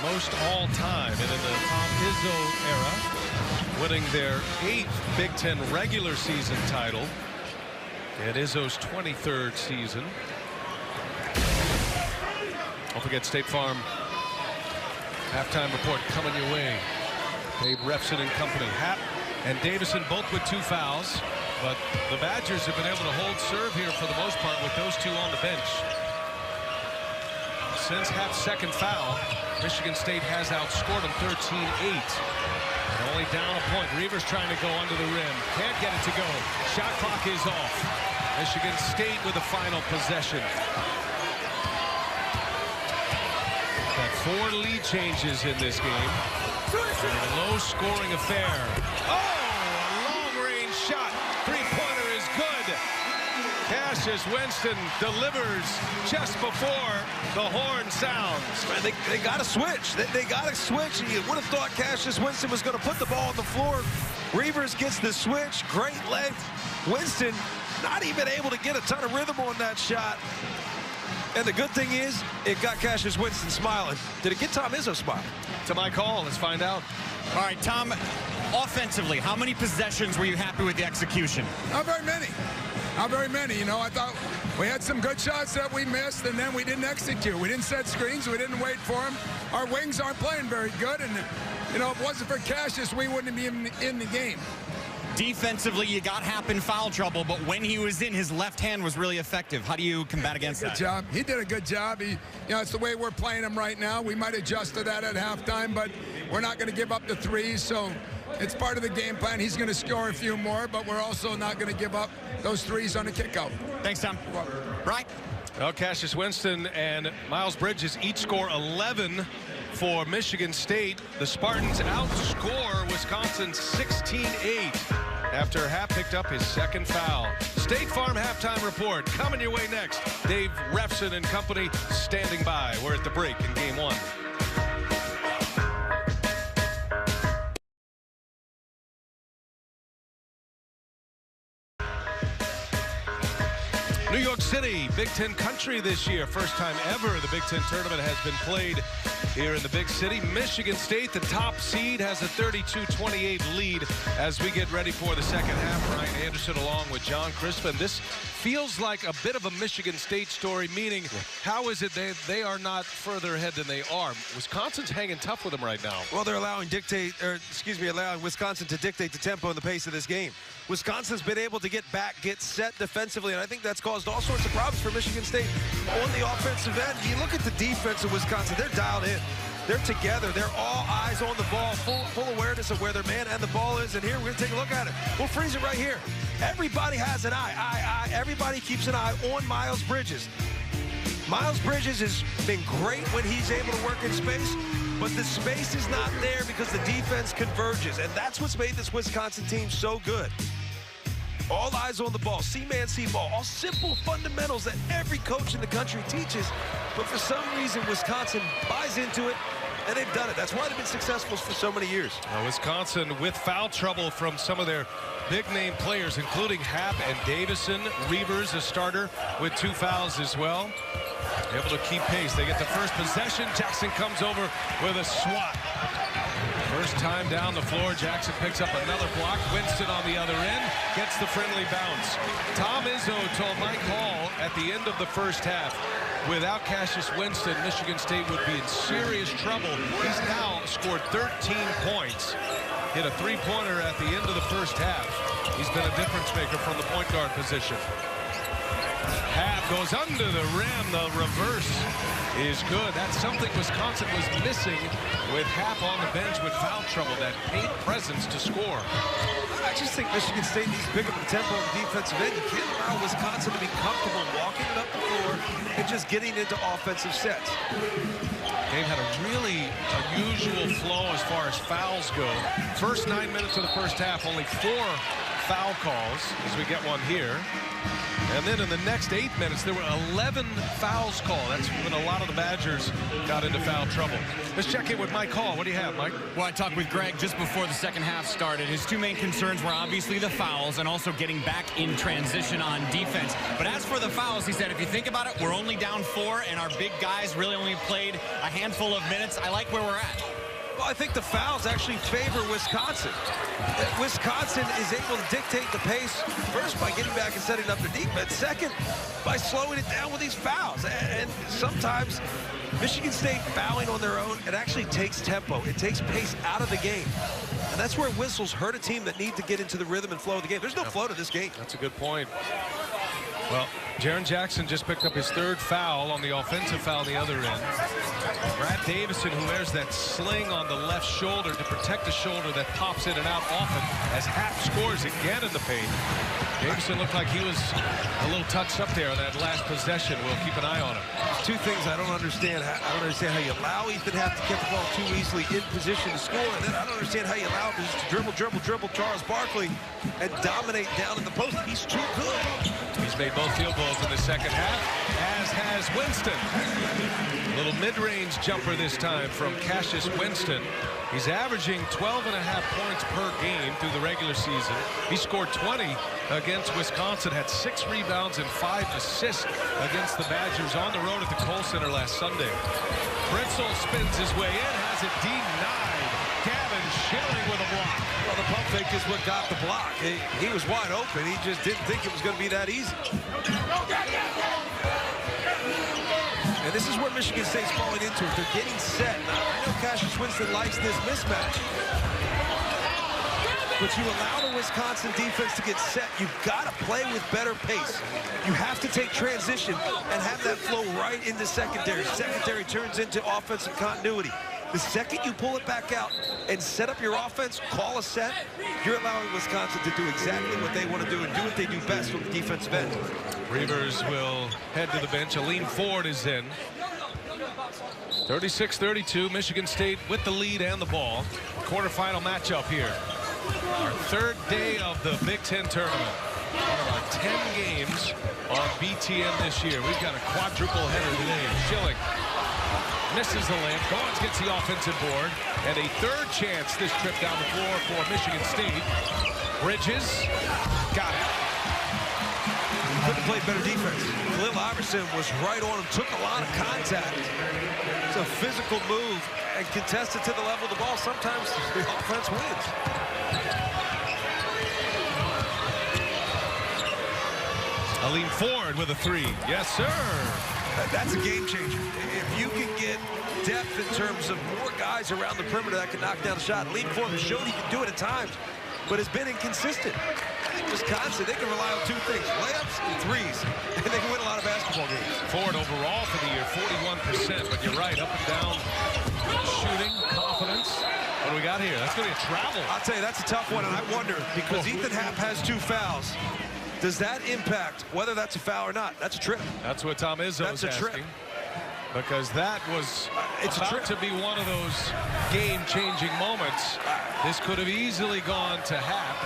most all time, and in the Tom Izzo era, winning their 8th Big Ten regular season title in Izzo's 23rd season. Don't forget State Farm halftime report coming your way. Dave Refson and company. Happ and Davison both with 2 fouls, but the Badgers have been able to hold serve here for the most part with those 2 on the bench. Since Happ's second foul, Michigan State has outscored them 13-8. Only down a point. Reavers trying to go under the rim. Can't get it to go. Shot clock is off. Michigan State with the final possession. Got 4 lead changes in this game. A low-scoring affair. Oh, a long-range shot. Three-pointer is good. Cassius Winston delivers just before the horn sounds. Man, they got to switch. They got to switch. And you would have thought Cassius Winston was going to put the ball on the floor. Reavers gets the switch. Great length. Winston not even able to get a ton of rhythm on that shot. And the good thing is, it got Cassius Winston smiling. Did it get Tom Izzo smiling? To my call. Let's find out. All right, Tom, offensively, how many possessions were you happy with the execution? Not very many. Not very many. You know, I thought we had some good shots that we missed, and then we didn't execute. We didn't set screens. We didn't wait for them. Our wings aren't playing very good, and, you know, if it wasn't for Cassius, we wouldn't be in the game. Defensively, you got Happ in foul trouble, but when he was in, his left hand was really effective. How do you combat against that? Good job. He did a good job. You know, it's the way we're playing him right now. We might adjust to that at halftime, but we're not going to give up the threes, so it's part of the game plan. He's going to score a few more, but we're also not going to give up those threes on the kickout. Thanks, Tom. Right. Well, Cassius Winston and Miles Bridges each score 11 for Michigan State. The Spartans outscore Wisconsin 16-8 after Happ picked up his second foul. State Farm halftime report coming your way next. Dave Refson and company standing by. We're at the break in game 1. New York City, Big Ten country this year. First time ever the Big Ten tournament has been played here in the big city. Michigan State, the top seed, has a 32-28 lead as we get ready for the second half. Ryan Anderson along with John Crispin. This feels like a bit of a Michigan State story, meaning how is it they are not further ahead than they are? Wisconsin's hanging tough with them right now. Well, they're allowing Wisconsin to dictate the tempo and the pace of this game. Wisconsin's been able to get back, get set defensively, and I think that's caused all sorts of problems for Michigan State on the offensive end. You look at the defense of Wisconsin, they're dialed in. They're together. They're all eyes on the ball, full awareness of where their man and the ball is. And here, we're going to take a look at it. We'll freeze it right here. Everybody has an eye. Everybody keeps an eye on Miles Bridges. Miles Bridges has been great when he's able to work in space, but the space is not there because the defense converges. And that's what's made this Wisconsin team so good. All eyes on the ball, see-man, see-ball, all simple fundamentals that every coach in the country teaches. But for some reason, Wisconsin buys into it, and they've done it. That's why they've been successful for so many years. Wisconsin with foul trouble from some of their big-name players, including Happ and Davison. Reavers, a starter, with 2 fouls as well. Able to keep pace. They get the first possession. Jackson comes over with a swat. time down the floor. Jackson picks up another block. Winston on the other end gets the friendly bounce. Tom Izzo told Mike Hall at the end of the first half, without Cassius Winston, Michigan State would be in serious trouble. He's now scored 13 points. Hit a three-pointer at the end of the first half. He's been a difference maker from the point guard position. Happ goes under the rim. The reverse is good. That's something Wisconsin was missing with Happ on the bench with foul trouble, that paint presence to score. I just think Michigan State needs to pick up the tempo on the defensive end. You can't allow Wisconsin to be comfortable walking it up the floor and just getting into offensive sets. They've had a really unusual flow as far as fouls go. First 9 minutes of the first half, only 4 foul calls, as we get one here. And then in the next 8 minutes, there were 11 fouls called. That's when a lot of the Badgers got into foul trouble. Let's check in with Mike Hall. What do you have, Mike? Well, I talked with Greg just before the second half started. His two main concerns were obviously the fouls and also getting back in transition on defense. But as for the fouls, he said, if you think about it, we're only down 4, and our big guys really only played a handful of minutes. I like where we're at. Well, I think the fouls actually favor Wisconsin. Wisconsin is able to dictate the pace, first by getting back and setting up their defense, second by slowing it down with these fouls. And sometimes Michigan State fouling on their own, it actually takes tempo. It takes pace out of the game. And that's where whistles hurt a team that need to get into the rhythm and flow of the game. There's no flow to this game. That's a good point. Well, Jaren Jackson just picked up his 3rd foul on the offensive foul on the other end. Brad Davison, who wears that sling on the left shoulder to protect the shoulder that pops in and out often, as Happ scores again in the paint. Davison looked like he was a little touched up there on that last possession. We'll keep an eye on him. Two things I don't understand. I don't understand how you allow Ethan Happ to get the ball too easily in position to score, and then I don't understand how you allow him just to dribble Charles Barkley and dominate down in the post. He's too good. He's made both field goals in the second half, as has Winston. Little mid-range jumper this time from Cassius Winston. He's averaging 12.5 points per game through the regular season. He scored 20 against Wisconsin, had 6 rebounds and 5 assists against the Badgers on the road at the Kohl Center last Sunday. Britzel spins his way in, has it denied. Gavin Schilling with a block. Well, the pump fake is what got the block. He was wide open. He just didn't think it was going to be that easy. And this is where Michigan State's falling into it. They're getting set. Now, I know Cassius Winston likes this mismatch. But you allow the Wisconsin defense to get set. You've got to play with better pace. You have to take transition and have that flow right into secondary. Secondary turns into offensive continuity. The second you pull it back out and set up your offense, call a set, you're allowing Wisconsin to do exactly what they want to do and do what they do best from the defensive end. Reavers will head to the bench. Aleem Ford is in. 36-32, Michigan State with the lead and the ball. Quarterfinal matchup here. Our 3rd day of the Big Ten tournament. One of our 10 games on BTN this year. We've got a quadruple header today. Schilling misses the layup. Goins gets the offensive board. And a 3rd chance this trip down the floor for Michigan State. Bridges got it. Couldn't play better defense. Khalil Iverson was right on him, took a lot of contact. It's a physical move and contested to the level of the ball. Sometimes the offense wins. Aleem Ford with a 3. Yes, sir. That's a game changer. If you can get depth in terms of more guys around the perimeter that can knock down the shot. Aleem Ford has shown he can do it at times, but has been inconsistent. Wisconsin, they can rely on 2 things, layups and threes, and they can win a lot of basketball games. Ford overall for the year, 41%, but you're right, up and down shooting, confidence. What do we got here? That's going to be a travel. I'll tell you, that's a tough one, and I wonder, because Ethan Happ has 2 fouls, does that impact whether that's a foul or not? That's a trip. That's what Tom Izzo is asking. Trip. Because that was about to be one of those game-changing moments. This could have easily gone to Happ.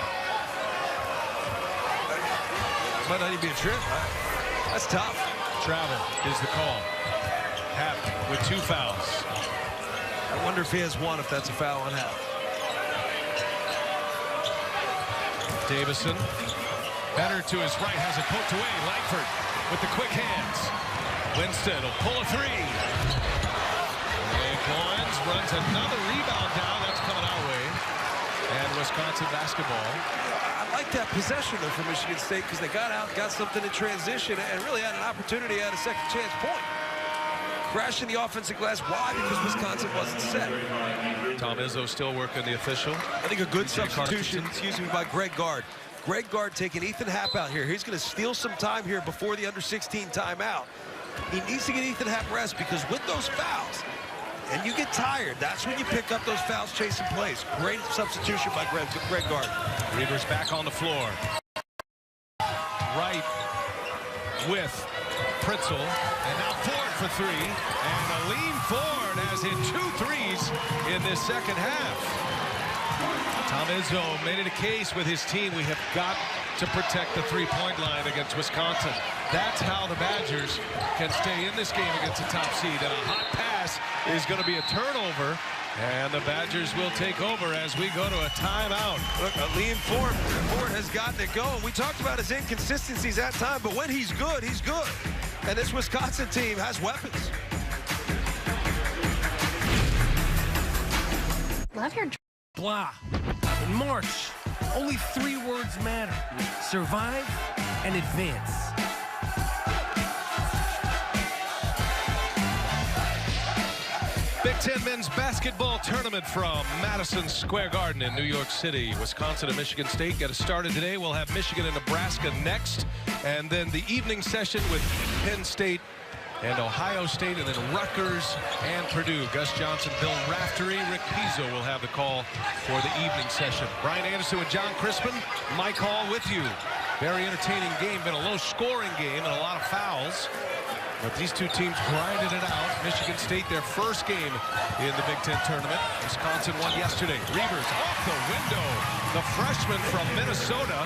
Might not even be a trip. That's tough. Travel is the call. Happ with 2 fouls. I wonder if he has 1, if that's a foul on Happ. Davison. Better to his right, has it poked away. Langford with the quick hands. Winston will pull a 3. And Goins runs another rebound down. That's coming our way. Wisconsin basketball. I like that possession, though, for Michigan State because they got out, got something in transition, and really had an opportunity at a second chance point. Crashing the offensive glass. Why? Because Wisconsin wasn't set. Tom Izzo still working the official. I think a good substitution, by Greg Gard. Greg Gard taking Ethan Happ out here. He's going to steal some time here before the under-16 timeout. He needs to get Ethan Happ rest because with those fouls, and you get tired, that's when you pick up those fouls chasing plays. Great substitution by Greg Gard. Reavers back on the floor. Right with Pritzl, and now Ford for three, and Aleem Ford has hit 2 threes in this second half. Tom Izzo made it a case with his team. We have got to protect the three-point line against Wisconsin. That's how the Badgers can stay in this game against the top seed. And a hot pass is going to be a turnover, and the Badgers will take over as we go to a timeout. Look, Aleem Ford has gotten it going. We talked about his inconsistencies at time, but when he's good, he's good. And this Wisconsin team has weapons. Love your blah. In March, only 3 words matter: survive and advance. Big Ten men's basketball tournament from Madison Square Garden in New York City. Wisconsin and Michigan State get us started today. We'll have Michigan and Nebraska next, and then the evening session with Penn State and Ohio State, and then Rutgers and Purdue. Gus Johnson, Bill Raftery, Rick Pizzo will have the call for the evening session. Brian Anderson with John Crispin, Mike Hall with you. Very entertaining game, been a low-scoring game and a lot of fouls. But these two teams grinded it out. Michigan State, their first game in the Big Ten tournament. Wisconsin won yesterday. Reavers off the window. The freshman from Minnesota.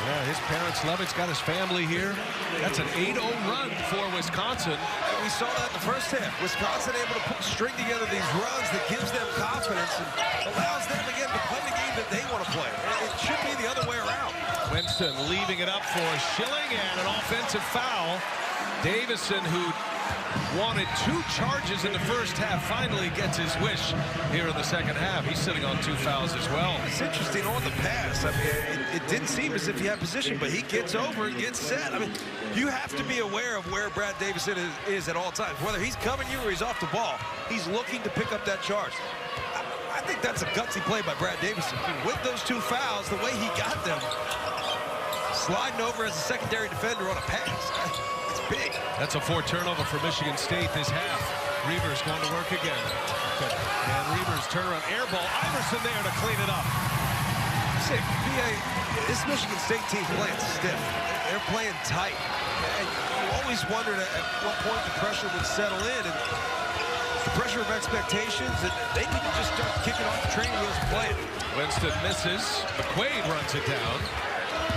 Yeah, his parents love it. He's got his family here. That's an 8-0 run for Wisconsin. And we saw that in the first half. Wisconsin able to string together these runs that gives them confidence and allows them, again, to play the game that they want to play. It should be the other way around. Winston leaving it up for Schilling, and an offensive foul. Davison, who wanted 2 charges in the first half, finally gets his wish here in the second half. He's sitting on 2 fouls as well. It's interesting on the pass. I mean, it didn't seem as if he had position, but he gets over and gets set. I mean, you have to be aware of where Brad Davison is at all times. Whether he's coming you or he's off the ball, he's looking to pick up that charge. I think that's a gutsy play by Brad Davison. With those 2 fouls, the way he got them, sliding over as a secondary defender on a pass. Big. That's a 4 turnover for Michigan State this half. Reavers going to work again. And Reavers turn around air ball. Iverson there to clean it up. See, BA, this Michigan State team's playing stiff. They're playing tight. And you always wondered at what point the pressure would settle in. And the pressure of expectations, and they need to just start kicking off the training wheels and playing. Winston misses. McQuaid runs it down.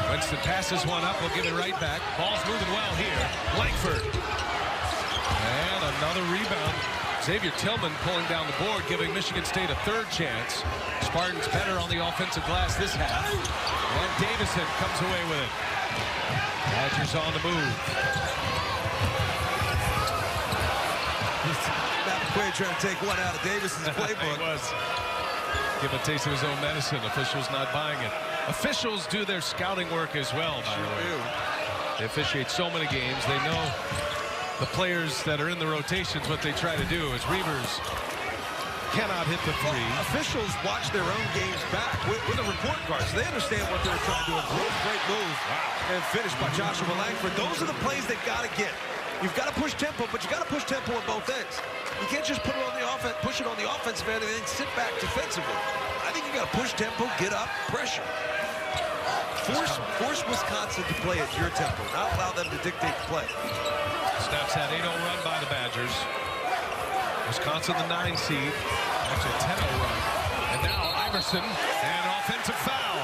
Winston passes one up. We'll give it right back. Ball's moving well here. Langford. And another rebound. Xavier Tillman pulling down the board, giving Michigan State a 3rd chance. Spartans better on the offensive glass this half. And Davison comes away with it. Badgers on the move. Matt McQuaid trying to take one out of Davison's playbook. He was. Give a taste of his own medicine. Officials not buying it. Officials do their scouting work as well, by the way. They officiate so many games. They know the players that are in the rotations, what they try to do. As Reavers cannot hit the 3. Officials watch their own games back with a report card, so they understand what they're trying to do. Great move. Wow. And finished by Joshua Langford. Those are the plays they got to get. You've got to push tempo, but you got to push tempo on both ends. You can't just put it on the offense, push it on the offensive end, and then sit back defensively. I think you got to push tempo, get up, pressure. Force Wisconsin to play at your tempo, not allow them to dictate the play. Snaps that 8-0 run by the Badgers. Wisconsin the 9 seed. Actually a 10-0 run. And now Iverson, and an offensive foul.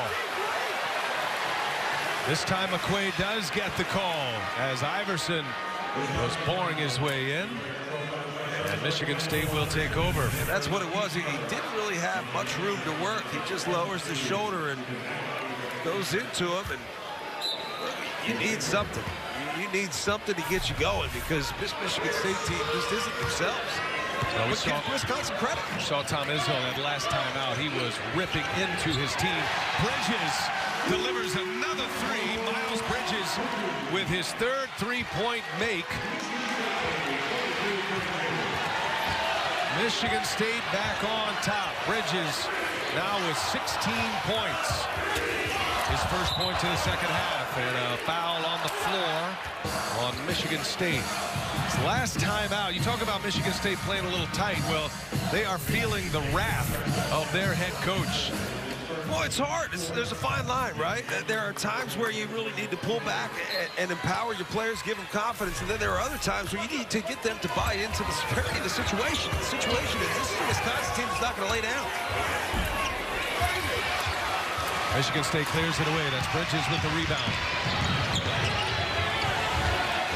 This time McQuaid does get the call as Iverson was boring his way in. And Michigan State will take over. And that's what it was. He didn't really have much room to work. He just lowers the shoulder and goes into him. And you need something. You need something to get you going because this Michigan State team just isn't themselves. Well, But give Wisconsin credit. We saw Tom Izzo that last time out. He was ripping into his team. Bridges delivers another three. Miles Bridges with his third three-point make. Michigan State back on top. Bridges now with 16 points. His first points in the second half, and a foul on the floor on Michigan State. It's last time out. You talk about Michigan State playing a little tight. Well, they are feeling the wrath of their head coach. Well, it's hard. There's a fine line, right? There are times where you really need to pull back and empower your players, give them confidence, and then there are other times where you need to get them to buy into the severity of the situation. The situation is this Wisconsin team is not going to lay down. Michigan State clears it away. That's Bridges with the rebound.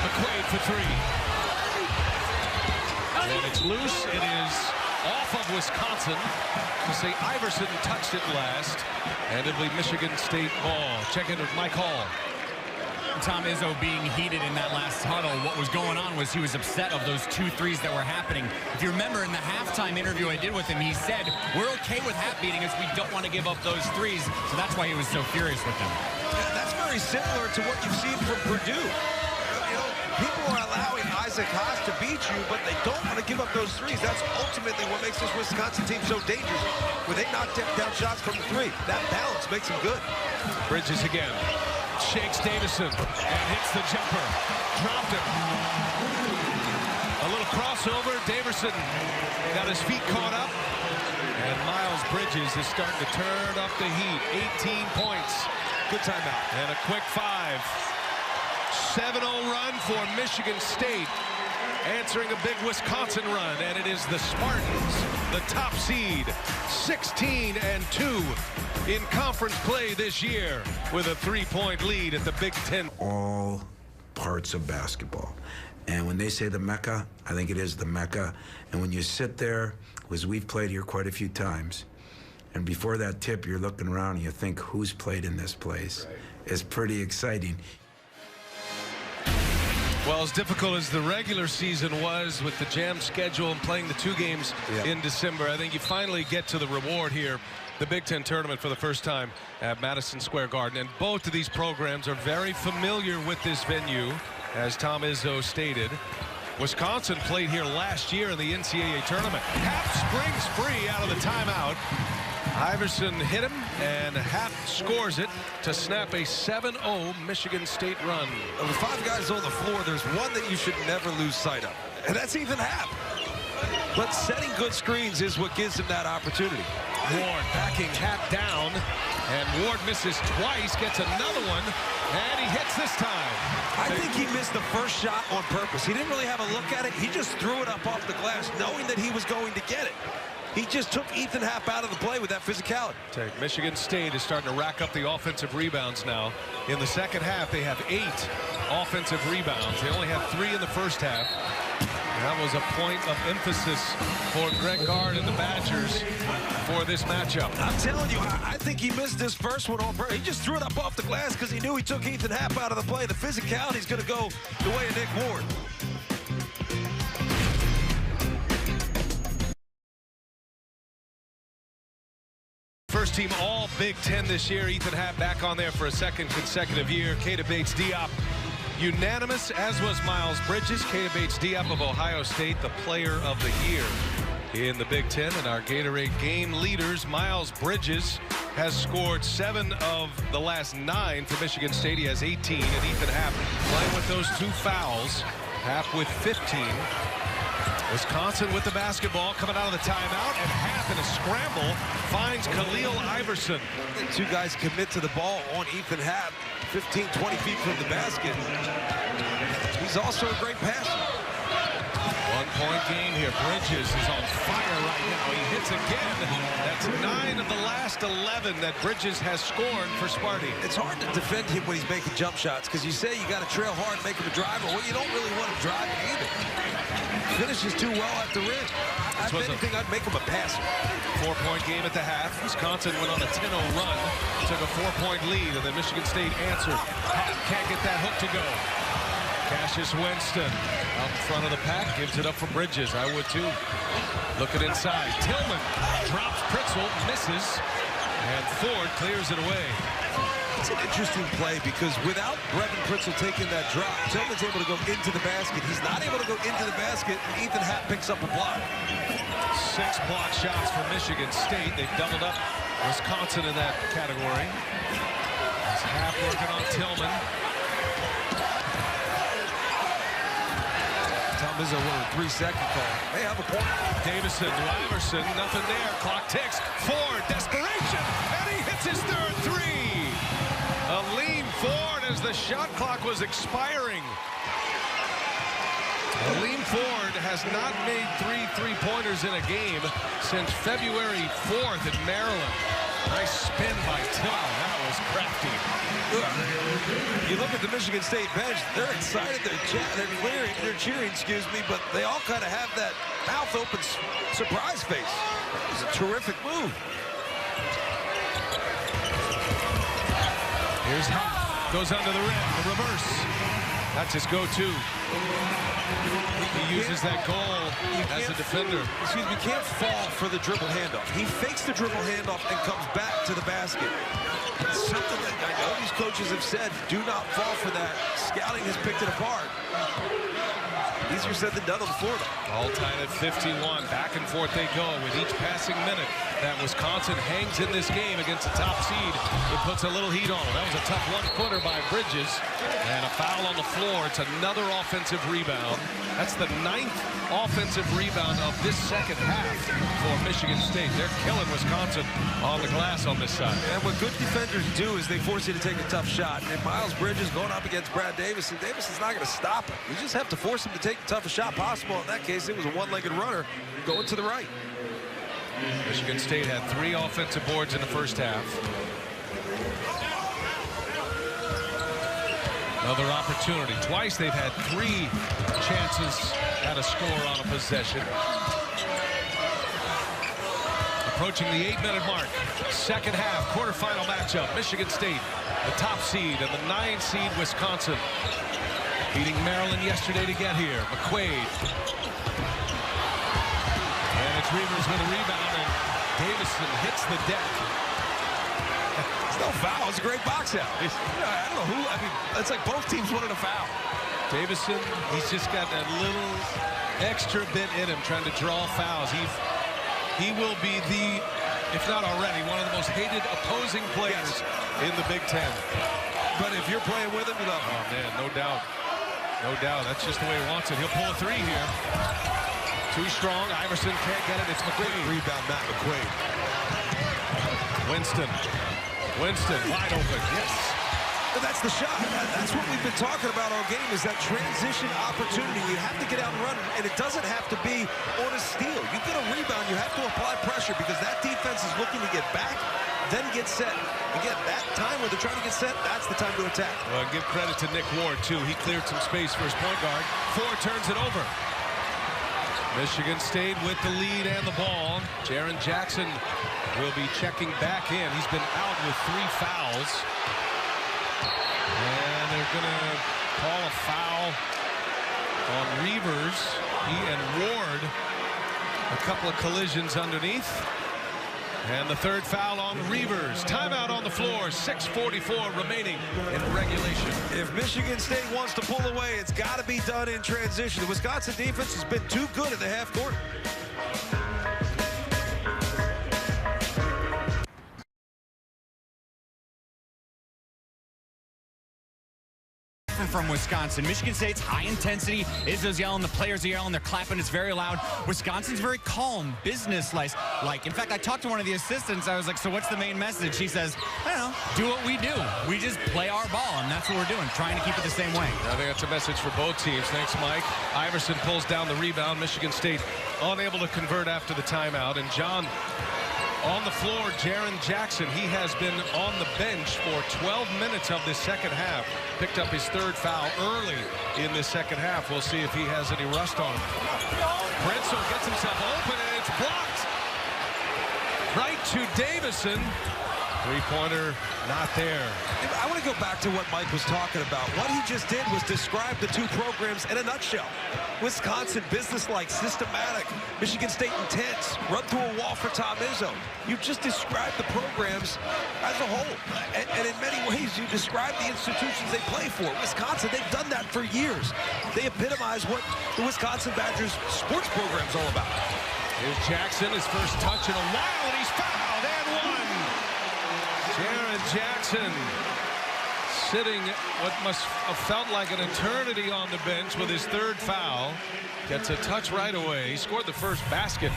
McQuaid for three. And it's loose. It is off of Wisconsin. To say Iverson touched it last. And it'll be Michigan State ball. Check in with Mike Hall. Tom Izzo being heated in that last huddle. What was going on was he was upset of those 2 threes that were happening. If you remember in the halftime interview I did with him, he said, we're okay with half beating us. We don't want to give up those threes. So that's why he was so furious with them. Yeah, that's very similar to what you've seen from Purdue. You know, people are allowing Isaac Haas to beat you, but they don't want to give up those threes. That's ultimately what makes this Wisconsin team so dangerous, where they knock down shots from the three. That balance makes them good. Bridges again. Shakes Davison and hits the jumper. Dropped him. A little crossover. Davison got his feet caught up. And Miles Bridges is starting to turn up the heat. 18 points. Good timeout. And a quick 5. 7-0 run for Michigan State. Answering a big Wisconsin run. And it is the Spartans, the top seed. 16-2 in conference play this year with a 3-point lead at the Big Ten. All parts of basketball. And when they say the Mecca, I think it is the Mecca. And when you sit there, as we've played here quite a few times, and before that tip, you're looking around and you think, who's played in this place? Right. It's pretty exciting. Well, as difficult as the regular season was with the jam schedule and playing the 2 games in December, I think you finally get to the reward here, the Big Ten tournament for the first time at Madison Square Garden. And both of these programs are very familiar with this venue, as Tom Izzo stated. Wisconsin played here last year in the NCAA tournament. Happ springs free out of the timeout. Iverson hit him, and Happ scores it to snap a 7-0 Michigan State run. Of the 5 guys on the floor, there's one that you should never lose sight of, and that's Ethan Happ. But setting good screens is what gives him that opportunity. Ward backing Happ down, and Ward misses twice, gets another one, and he hits this time. I think he missed the first shot on purpose. He didn't really have a look at it. He just threw it up off the glass, knowing that he was going to get it. He just took Ethan Happ out of the play with that physicality. Michigan State is starting to rack up the offensive rebounds now. In the second half, they have 8 offensive rebounds. They only had 3 in the first half. That was a point of emphasis for Greg Gard and the Badgers for this matchup. I'm telling you, I think he missed this first one on purpose. He just threw it up off the glass because he knew he took Ethan Happ out of the play. The physicality is going to go the way of Nick Ward. First team all Big Ten this year. Ethan Happ back on there for a second consecutive year. Keita Bates-Diop unanimous, as was Miles Bridges. Keita Bates-Diop of Ohio State, the player of the year in the Big Ten. And our Gatorade game leaders, Miles Bridges has scored 7 of the last 9 for Michigan State. He has 18, and Ethan Happ playing with those 2 fouls. Happ with 15. Wisconsin with the basketball coming out of the timeout, and Happ in a scramble finds Khalil Iverson. The 2 guys commit to the ball on Ethan Happ, 15, 20 feet from the basket. He's also a great passer. 1-point game here. Bridges is on fire right now. He hits again. That's 9 of the last 11 that Bridges has scored for Sparty. It's hard to defend him when he's making jump shots, because you say you got to trail hard and make him a driver. Well, you don't really want him driving either. Finishes too well at the rim. If anything, I'd make him a passer. 4-point game at the half. Wisconsin went on a 10-0 run, took a 4-point lead, and then Michigan State answered. Happ can't get that hook to go. Cassius Winston out in front of the pack, gives it up for Bridges. I would too. Looking inside. Tillman drops Pritzl, misses, and Ford clears it away. It's an interesting play because without Brevin Pritzl taking that drop, Tillman's able to go into the basket. He's not able to go into the basket, and Ethan Happ picks up a block. 6 block shots for Michigan State. They've doubled up Wisconsin in that category. As Happ working on Tillman. Tom Izzo with a 3-second call. They have a point. Davison to Iverson, nothing there. Clock ticks. Ford, desperation, and he hits his third three. A lean Ford as the shot clock was expiring. Aleem Ford has not made 3 3-pointers in a game since February 4th in Maryland. Nice spin by Tillman. That was crafty. You look at the Michigan State bench, they're excited, they're cheering, excuse me, but they all kind of have that mouth open surprise face. It was a terrific move. Here's Happ. Goes under the rim. The reverse. That's his go-to. He uses that goal as a defender. Excuse me, can't fall for the dribble handoff. He fakes the dribble handoff and comes back to the basket. It's something that I know these coaches have said, do not fall for that. Scouting has picked it apart. Easier said than done on the floor, though. All tied at 51. Back and forth they go with each passing minute that Wisconsin hangs in this game against the top seed. It puts a little heat on them. That was a tough one-footer by Bridges. And a foul on the floor. It's another offensive rebound. That's the 9th offensive rebound of this second half for Michigan State. They're killing Wisconsin on the glass on this side. And what good defenders do is they force you to take a tough shot. And Miles Bridges going up against Brad Davison. Davison's not going to stop him. You just have to force him to take the toughest shot possible. In that case, it was a one-legged runner going to the right. Michigan State had 3 offensive boards in the first half. Another opportunity. Twice they've had 3 chances at a score on a possession. Approaching the 8-minute mark. Second half, quarterfinal matchup. Michigan State, the top seed, and the 9 seed Wisconsin. Beating Maryland yesterday to get here. McQuaid. And it's Reavers with a rebound, and Davison hits the deck. It's no foul. It's a great box out. I don't know who. I mean, it's like both teams wanted a foul. Davison, he's just got that little extra bit in him trying to draw fouls. He will be the, if not already, one of the most hated opposing players in the Big Ten. But if you're playing with him, you love him. Oh, man, no doubt. No doubt. That's just the way he wants it. He'll pull a 3 here. Too strong. Iverson can't get it. It's McQuaid. Rebound, Matt McQuaid. Winston, wide open. Yes. But that's the shot. That's what we've been talking about all game, is that transition opportunity. You have to get out and run, and it doesn't have to be on a steal. You get a rebound, you have to apply pressure because that defense is looking to get back, then get set. Again, that time where they're trying to get set, that's the time to attack. Well, give credit to Nick Ward, too. He cleared some space for his point guard. Ford turns it over. Michigan State with the lead and the ball. Jaren Jackson will be checking back in. He's been out with 3 fouls. And they're going to call a foul on Reavers. He and Ward, a couple of collisions underneath. And the 3rd foul on Reavers. Timeout on the floor. 6:44 remaining in regulation. If Michigan State wants to pull away, it's got to be done in transition. The Wisconsin defense has been too good at the half court. From Wisconsin. Michigan State's high intensity. Izzo's yelling, the players are yelling, they're clapping, it's very loud. Wisconsin's very calm, business-like. In fact, I talked to one of the assistants, I was like, so what's the main message? She says, I don't know, do what we do. We just play our ball, and that's what we're doing, trying to keep it the same way. I think that's a message for both teams. Thanks, Mike. Iverson pulls down the rebound. Michigan State unable to convert after the timeout. And John, on the floor, Jaren Jackson, he has been on the bench for 12 minutes of this second half. Picked up his 3rd foul early in this second half. We'll see if he has any rust on him. Pritzl gets himself open, and it's blocked. Right to Davison. Three-pointer not there. I want to go back to what Mike was talking about. What he just did was describe the two programs in a nutshell. Wisconsin, business-like, systematic. Michigan State, intense. Run through a wall for Tom Izzo. You just described the programs as a whole. And in many ways, you described the institutions they play for. Wisconsin, they've done that for years. They epitomize what the Wisconsin Badgers sports program is all about. Here's Jackson, his first touch in a while, and he's fouled and one. Jaren Jackson sitting what must have felt like an eternity on the bench with his third foul. Gets a touch right away. He scored the first basket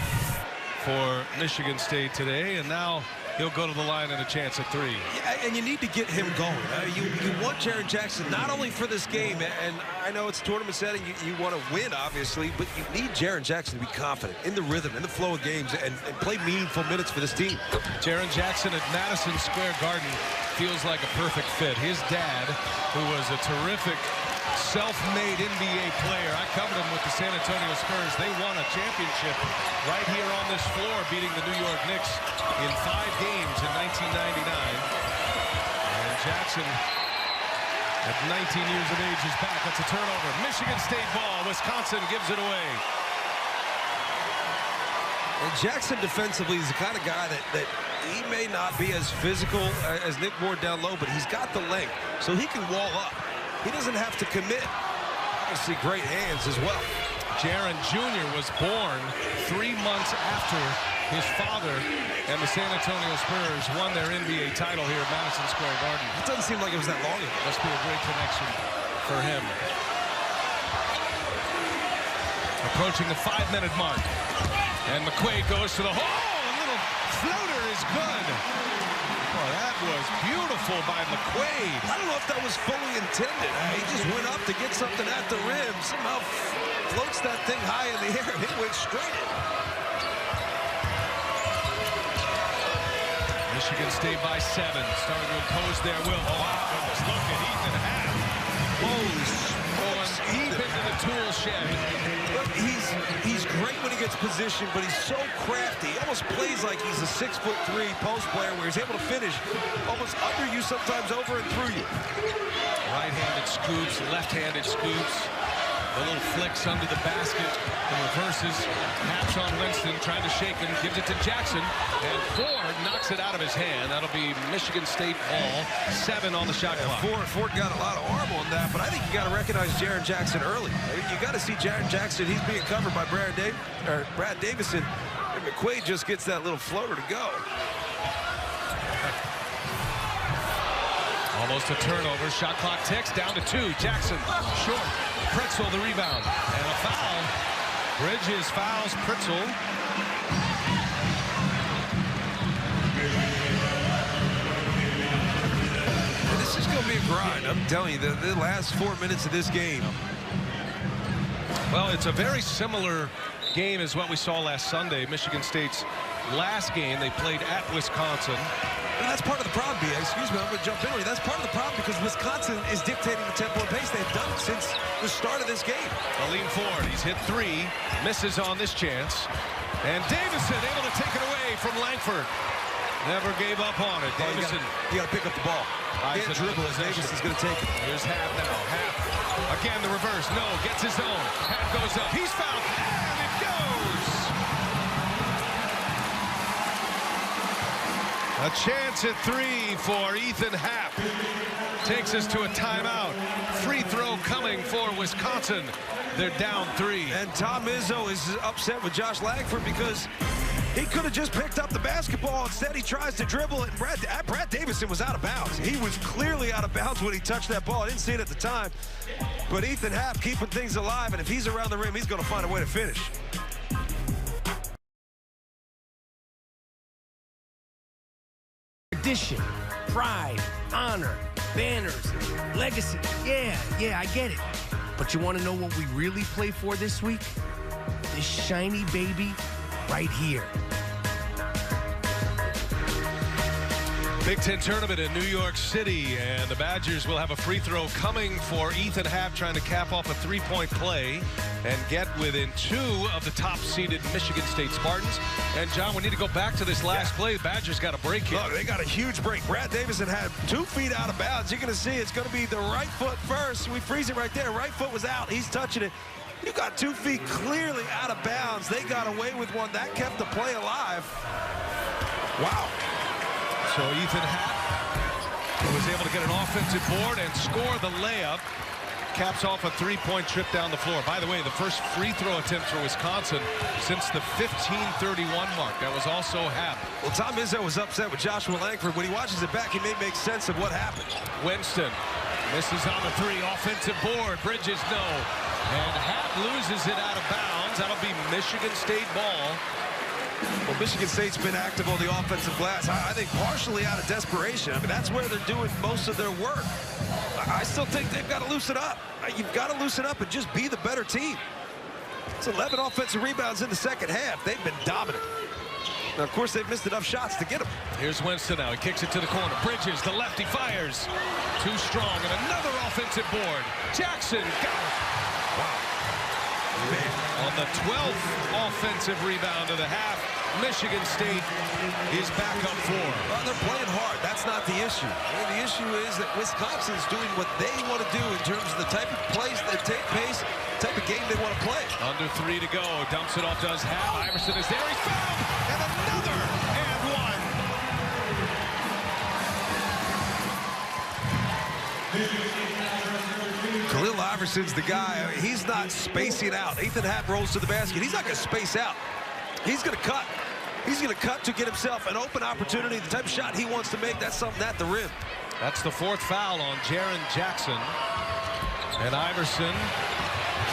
for Michigan State today, and now he'll go to the line and a chance at three. Yeah, and you need to get him going. You want Jaren Jackson not only for this game, and I know it's a tournament setting, you want to win, obviously, but you need Jaren Jackson to be confident in the rhythm, in the flow of games, and play meaningful minutes for this team. Jaren Jackson at Madison Square Garden feels like a perfect fit. His dad, who was a terrific self-made NBA player. I covered him with the San Antonio Spurs. They won a championship right here on this floor, beating the New York Knicks in 5 games in 1999. And Jackson, at 19 years of age, is back. That's a turnover. Michigan State ball. Wisconsin gives it away. And Jackson defensively is the kind of guy that he may not be as physical as Nick Ward down low, but he's got the length, so he can wall up. He doesn't have to commit. Obviously, great hands as well. Jaren Jr. was born 3 months after his father and the San Antonio Spurs won their NBA title here at Madison Square Garden. It doesn't seem like it was that long ago. Must be a great connection for him. Approaching the 5-minute mark. And McQuaid goes to the hole. A little floater is good. Oh, that was beautiful by McQuaid. I don't know if that was fully intended. He just went up to get something at the rim. Somehow floats that thing high in the air, and it went straight in. Michigan State by 7. Starting to impose their will. Oh, my goodness. Look at Ethan Happ. Holy smokes. Deep into the tool shed. Look, he's great when he gets positioned, but he's so crafty. He almost plays like he's a 6'3" post player where he's able to finish almost under you, sometimes over and through you. Right-handed scoops, left-handed scoops. The little flicks under the basket. The reverses. Haps on Winston, trying to shake him. Gives it to Jackson. And Ford knocks it out of his hand. That'll be Michigan State ball. 7 on the shot clock. Ford got a lot of arm on that, but I think you got to recognize Jaren Jackson early. You got to see Jaren Jackson. He's being covered by Brad Davison. And McQuaid just gets that little floater to go. Almost a turnover. Shot clock ticks down to 2. Jackson short. Pretzel the rebound. And a foul. Bridges fouls Pretzel. And this is going to be a grind. I'm telling you, the last 4 minutes of this game. Well, it's a very similar game as what we saw last Sunday. Michigan State's last game, they played at Wisconsin. And that's part of the problem, B.A. Excuse me, I'm going to jump in on you. That's part of the problem because Wisconsin is dictating the tempo and pace. They've done it since the start of this game. Aleem Ford, he's hit 3, misses on this chance. And Davison able to take it away from Langford. Never gave up on it. Davison. You got to pick up the ball. Can't dribble as Davison's going to take it. Here's Happ now. Happ. Again, the reverse. No, gets his own. Happ goes up. He's fouled. And it goes. A chance at 3 for Ethan Happ. Takes us to a timeout. Free throw coming for Wisconsin. They're down 3. And Tom Izzo is upset with Josh Langford because he could have just picked up the basketball. Instead, he tries to dribble it. And Brad Davison was out of bounds. He was clearly out of bounds when he touched that ball. I didn't see it at the time. But Ethan Happ keeping things alive. And if he's around the rim, he's going to find a way to finish. Tradition, pride, honor, banners, legacy. Yeah, I get it. But you want to know what we really play for this week? This shiny baby right here. Big Ten tournament in New York City, and the Badgers will have a free throw coming for Ethan Happ, trying to cap off a three-point play and get within 2 of the top-seeded Michigan State Spartans. And, John, we need to go back to this last play. The Badgers got a break here. Look, they got a huge break. Brad Davison had 2 feet out of bounds. You're going to see it's going to be the right foot first. We freeze it right there. Right foot was out. He's touching it. You got 2 feet clearly out of bounds. They got away with one. That kept the play alive. Wow. So Ethan Happ was able to get an offensive board and score the layup. Caps off a 3-point trip down the floor. By the way, the first free throw attempt for Wisconsin since the 15:31 mark. That was also Happ. Well, Tom Izzo was upset with Joshua Langford. When he watches it back, he may make sense of what happened. Winston misses on the 3. Offensive board. Bridges no. And Happ loses it out of bounds. That'll be Michigan State ball. Well, Michigan State's been active on the offensive glass. I think partially out of desperation. I mean, that's where they're doing most of their work. I still think they've got to loosen up. You've got to loosen up and just be the better team. It's 11 offensive rebounds in the second half. They've been dominant. Now, of course, they've missed enough shots to get them. Here's Winston now. He kicks it to the corner. Bridges, the lefty, fires. Too strong, and another offensive board. Jackson got it. Wow. Man. On the 12th offensive rebound of the half, Michigan State is back up 4. Well, they're playing hard. That's not the issue. The issue is that Wisconsin's doing what they want to do in terms of the type of plays that take pace, the type of game they want to play. Under 3 to go. Dumps it off, does Happ. Iverson is there. He's fouled. And another and one. Khalil Iverson's the guy. He's not spacing out. Ethan Happ rolls to the basket. He's not going to space out. He's going to cut. He's going to cut to get himself an open opportunity. The type of shot he wants to make, that's something at the rim. That's the 4th foul on Jaren Jackson. And Iverson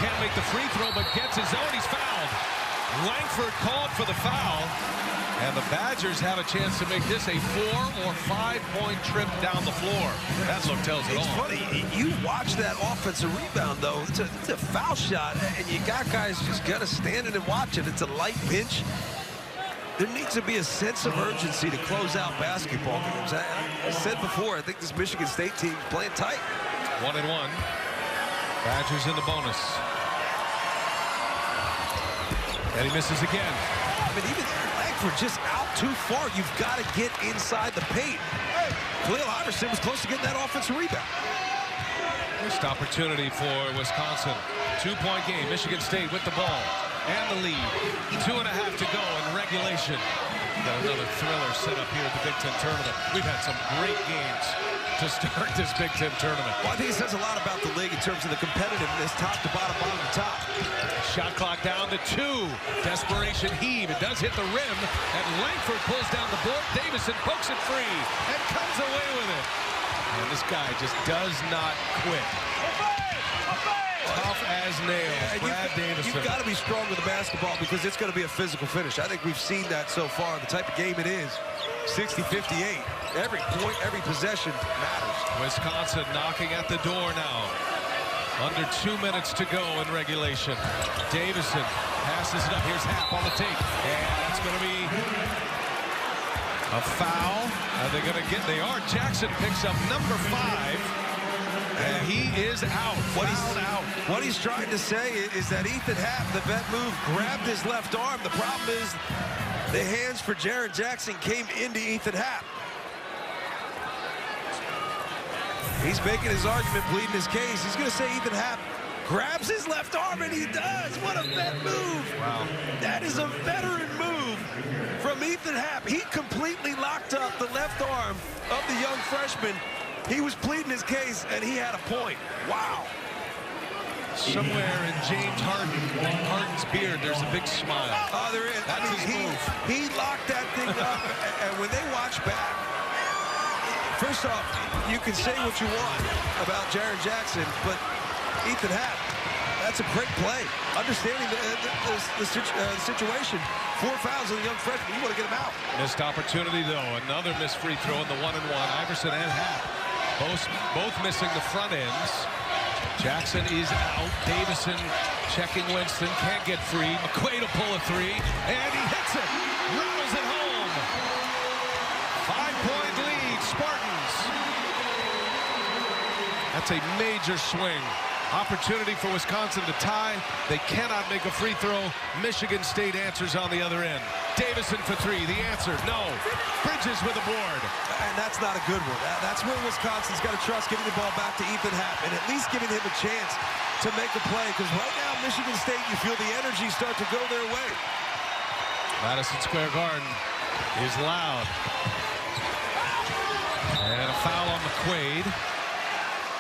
can't make the free throw, but gets his own. He's fouled. Langford called for the foul. And the Badgers have a chance to make this a 4 or 5-point trip down the floor. That look tells it all. It's funny, you watch that offensive rebound, though. It's a foul shot, and you got guys just got to stand in and watch it. It's a light pinch. There needs to be a sense of urgency to close out basketball games. I said before, I think this Michigan State team is playing tight. 1-1. Badgers in the bonus. And he misses again. I mean, even Langford just out too far. You've got to get inside the paint. Khalil Iverson was close to getting that offensive rebound. Missed opportunity for Wisconsin. 2-point game. Michigan State with the ball and the lead. 2.5 to go in regulation. Got another thriller set up here at the Big Ten tournament. We've had some great games to start this Big Ten tournament. Well, I think it says a lot about the league in terms of the competitiveness, top to bottom, bottom to top. Shot clock down to 2. Desperation heave. It does hit the rim, and Langford pulls down the board. Davison pokes it free and comes away with it. And this guy just does not quit. Tough as nails, Brad Davison. You've got to be strong with the basketball because it's going to be a physical finish. I think we've seen that so far, the type of game it is. 60-58. Every point, every possession matters. Wisconsin knocking at the door now. Under 2 minutes to go in regulation. Davison passes it up. Here's Happ on the take. And that's going to be a foul. Are they going to get? They are. Jackson picks up number 5. And he is out. What he's trying to say is that Ethan Happ, the vet move, grabbed his left arm. The problem is the hands for Jaren Jackson came into Ethan Happ. He's making his argument, pleading his case. He's going to say Ethan Happ grabs his left arm, and he does. What a vet move. Wow. That is a veteran move from Ethan Happ. He completely locked up the left arm of the young freshman. He was pleading his case, and he had a point. Wow. Somewhere in James Harden's beard, there's a big smile. Oh, there is. That's his move. He locked that thing up, and when they watch back, first off, you can say what you want about Jaren Jackson, but Ethan Happ, that's a great play. Understanding the situation. 4 fouls on the young freshman. You want to get him out. Missed opportunity, though. Another missed free throw in the 1-and-1. Iverson and Happ both missing the front ends. Jackson is out. Davison checking Winston. Can't get free. McQuaid will pull a 3. And he hits it. Rattles it home. 5-point lead. That's a major swing. Opportunity for Wisconsin to tie. They cannot make a free throw. Michigan State answers on the other end. Davison for three. The answer, no. Bridges with a board. And that's not a good one. That's where Wisconsin's got to trust giving the ball back to Ethan Happ and at least giving him a chance to make a play. Because right now, Michigan State, you feel the energy start to go their way. Madison Square Garden is loud. And a foul on McQuaid.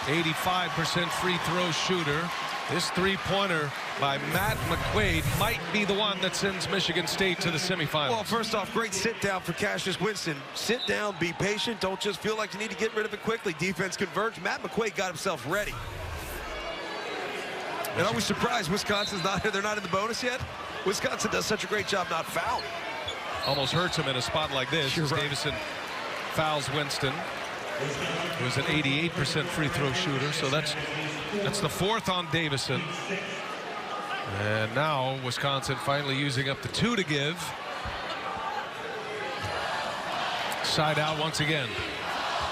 85% free throw shooter. This three-pointer by Matt McQuaid might be the one that sends Michigan State to the semifinals. Well, first off, great sit down for Cassius Winston. Sit down, be patient. Don't just feel like you need to get rid of it quickly. Defense converged. Matt McQuaid got himself ready. And are we surprised Wisconsin's not here? They're not in the bonus yet? Wisconsin does such a great job not fouling. Almost hurts him in a spot like this. You're right. Davison fouls Winston, who is an 88% free throw shooter. So that's the fourth on Davison. And now Wisconsin finally using up the 2 to give. Side out once again.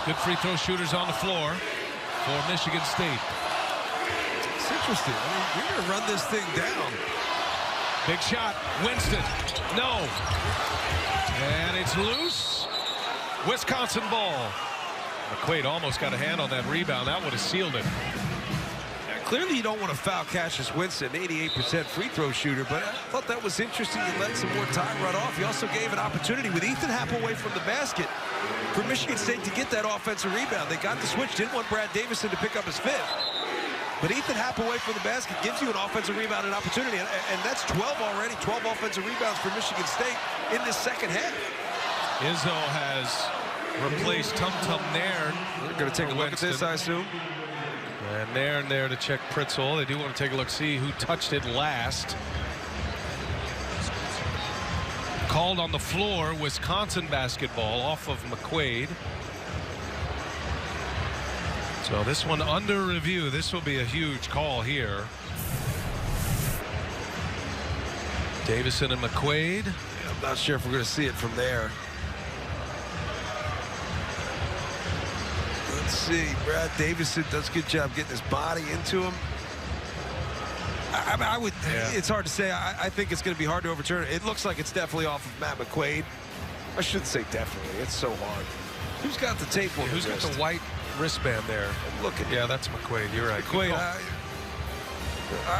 Good free throw shooters on the floor for Michigan State. It's interesting. I mean, you're going to run this thing down. Big shot. Winston. No. And it's loose. Wisconsin ball. McQuaid almost got a hand on that rebound. That would have sealed it. Clearly, you don't want to foul Cassius Winston, 88% free throw shooter, but I thought that was interesting. You let some more time run off. You also gave an opportunity with Ethan Happ away from the basket for Michigan State to get that offensive rebound. They got the switch, didn't want Brad Davison to pick up his fifth. But Ethan Happ away from the basket gives you an offensive rebound and opportunity, and that's 12 already, 12 offensive rebounds for Michigan State in this second half. Izzo has replaced Tum Tum Nairn. We're going to take a look at this, I assume. And Nairn there to check Pritzl. They do want to take a look, see who touched it last. Called on the floor, Wisconsin basketball off of McQuaid. So this one under review. This will be a huge call here. Davison and McQuaid. Yeah, I'm not sure if we're going to see it from there. Let's see. Brad Davison does a good job getting his body into him. I would. Yeah. It's hard to say. I think it's going to be hard to overturn it. It looks like it's definitely off of Matt McQuaid. I shouldn't say definitely. It's so hard. Who's got the tape on? Who's got the white wristband there? Look at. Yeah, that's McQuaid. You're right. McQuaid.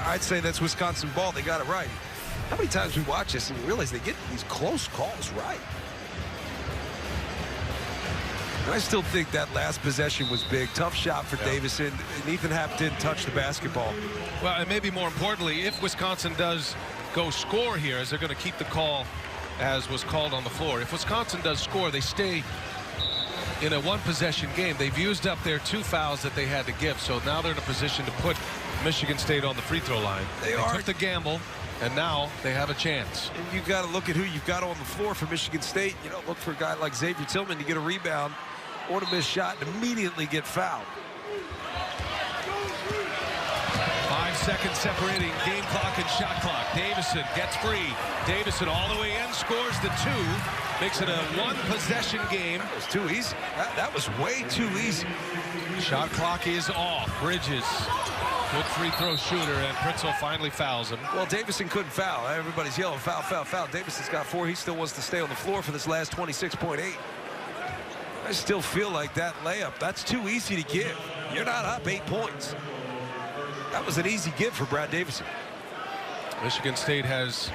I'd say that's Wisconsin ball. They got it right. How many times we watch this and you realize they get these close calls right? And I still think that last possession was big. Tough shot for Davison. And Ethan Happ didn't touch the basketball. Well, and maybe more importantly, if Wisconsin does go score here, as they're going to keep the call as was called on the floor. If Wisconsin does score, they stay in a one-possession game. They've used up their 2 fouls that they had to give, so now they're in a position to put Michigan State on the free throw line. They took the gamble, and now they have a chance. And you got to look at who you've got on the floor for Michigan State. You know, look for a guy like Xavier Tillman to get a rebound or to miss shot and immediately get fouled. 5 seconds separating game clock and shot clock. Davison gets free. Davison all the way in, scores the 2. Makes it a one-possession game. It was too easy. That was way too easy. Shot clock is off. Bridges, good free throw shooter, and Pritzl finally fouls him. Well, Davison couldn't foul. Everybody's yelling foul, foul, foul. Davison's got 4. He still wants to stay on the floor for this last 26.8. I still feel like that layup, that's too easy to give. You're not up 8 points. That was an easy give for Brad Davison. Michigan State has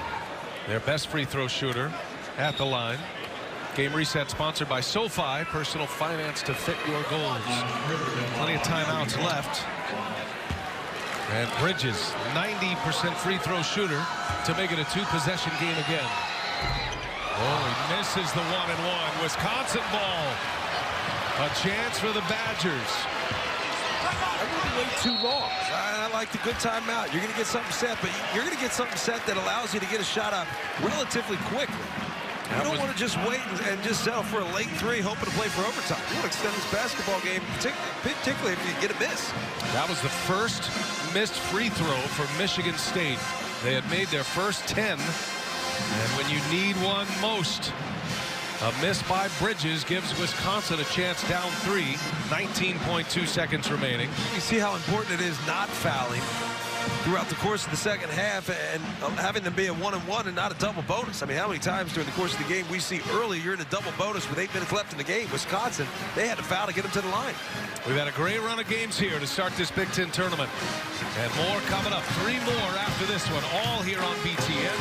their best free throw shooter at the line. Game reset sponsored by SoFi, personal finance to fit your goals. Plenty of timeouts left. And Bridges, 90% free throw shooter to make it a 2-possession game again. Oh, he misses the 1-and-1. Wisconsin ball. A chance for the Badgers. I wouldn't wait too long. I like the good timeout. You're going to get something set, but you're going to get something set that allows you to get a shot up relatively quickly. You don't want to just wait and just settle for a late 3 hoping to play for overtime. You want to extend this basketball game, particularly if you get a miss. That was the first missed free throw for Michigan State. They had made their first 10, and when you need one most, A miss by Bridges gives Wisconsin a chance down 3. 19.2 seconds remaining. You see how important it is not fouling throughout the course of the second half and having them be a 1-and-1 and not a double bonus. I mean, how many times during the course of the game we see early you're in a double bonus with 8 minutes left in the game. Wisconsin, they had to foul to get them to the line. We've had a great run of games here to start this Big Ten tournament. And more coming up. 3 more after this one, all here on BTN.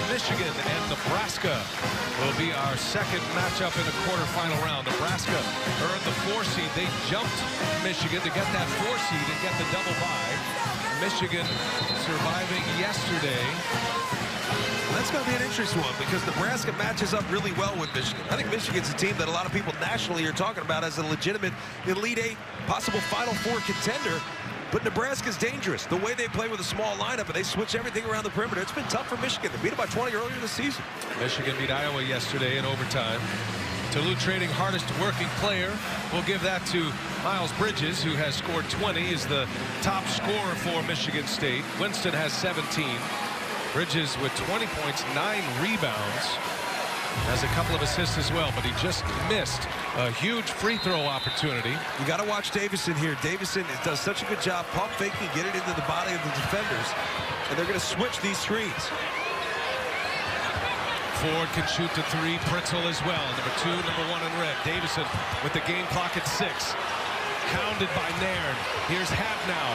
Michigan and Nebraska will be our second matchup in the quarterfinal round. Nebraska earned the 4 seed. They jumped Michigan to get that 4 seed and get the double bye. Michigan surviving yesterday. That's going to be an interesting one because Nebraska matches up really well with Michigan. I think Michigan's a team that a lot of people nationally are talking about as a legitimate Elite 8, possible Final 4 contender. But Nebraska's dangerous. The way they play with a small lineup and they switch everything around the perimeter. It's been tough for Michigan. They beat them by 20 earlier this season. Michigan beat Iowa yesterday in overtime. Toulouse Trading hardest working player. We'll give that to Miles Bridges, who has scored 20, is the top scorer for Michigan State. Winston has 17. Bridges with 20 points, 9 rebounds. Has a couple of assists as well, but he just missed a huge free throw opportunity. You got to watch Davison here. Davison does such a good job pump faking, get it into the body of the defenders, and they're going to switch these screens. Ford can shoot to 3. Pritzel as well. Number 2, number 1 in red. Davison with the game clock at 6. Hounded by Nairn. Here's Habnow.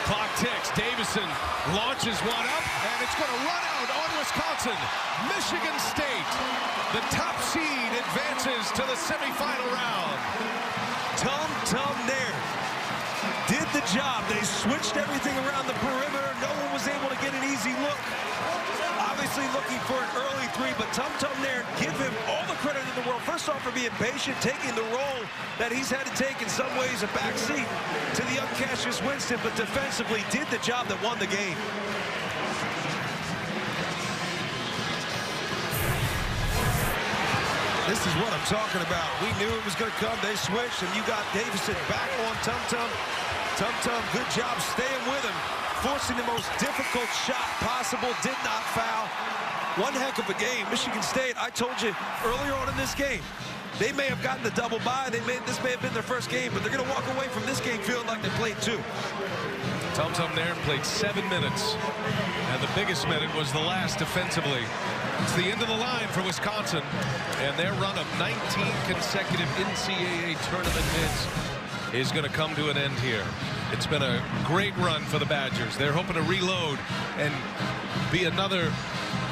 Clock ticks. Davison launches one up, and it's going to run out on Wisconsin. Michigan State, the top seed, advances to the semifinal round. Tum Nairn did the job. They switched everything around the perimeter. No one was able to get an easy look. Obviously looking for an early 3, but Tum Nairn, give him all the credit in the world. First off, for being patient, taking the role that he's had to take in some ways a backseat to the young Cassius Winston, but defensively did the job that won the game. This is what I'm talking about. We knew it was going to come. They switched, and you got Davison back on Tum. Tum, good job staying with him, forcing the most difficult shot possible, did not foul. One heck of a game. Michigan State, I told you earlier on in this game, they may have gotten the double bye. This may have been their first game, but they're going to walk away from this game feeling like they played 2. Tum Nairn played 7 minutes, and the biggest minute was the last defensively. It's the end of the line for Wisconsin, and their run of 19 consecutive NCAA tournament wins is going to come to an end here. It's been a great run for the Badgers. They're hoping to reload and be another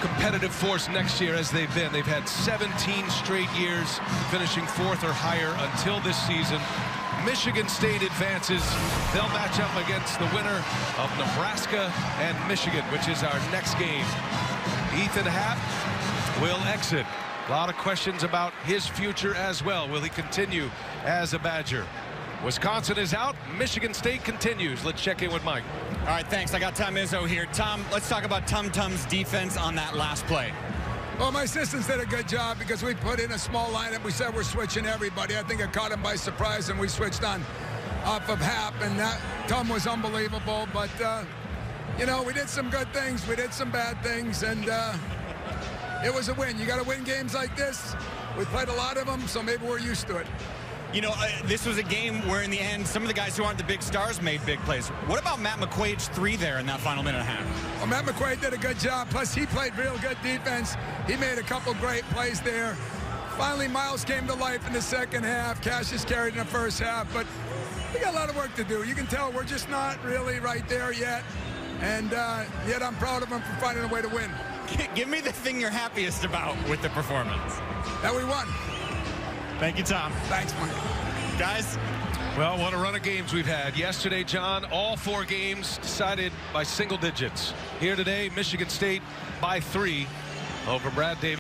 competitive force next year as they've been. They've had 17 straight years finishing 4th or higher until this season. Michigan State advances. They'll match up against the winner of Nebraska and Michigan, which is our next game. Ethan Happ will exit. A lot of questions about his future as well. Will he continue as a Badger? Wisconsin is out. Michigan State continues. Let's check in with Mike. All right, thanks. I got Tom Izzo here. Tom, let's talk about Tum's defense on that last play. Well, my assistants did a good job because we put in a small lineup. We said we're switching everybody. I think it caught him by surprise, and we switched on off of Happ, and that Tum was unbelievable. But, you know, we did some good things. We did some bad things, and it was a win. You got to win games like this. We played a lot of them, so maybe we're used to it. You know, this was a game where, in the end, some of the guys who aren't the big stars made big plays. What about Matt McQuaid's 3 there in that final minute and a half? Well, Matt McQuaid did a good job. Plus, he played real good defense. He made a couple great plays there. Finally, Miles came to life in the second half. Cassius carried in the first half. But we got a lot of work to do. You can tell we're just not really right there yet. And yet I'm proud of him for finding a way to win. Give me the thing you're happiest about with the performance. That we won. Thank you, Tom. Thanks, Mike. Guys. Well, what a run of games we've had. Yesterday, John, all 4 games decided by single digits. Here today, Michigan State by 3 over Brad Davis.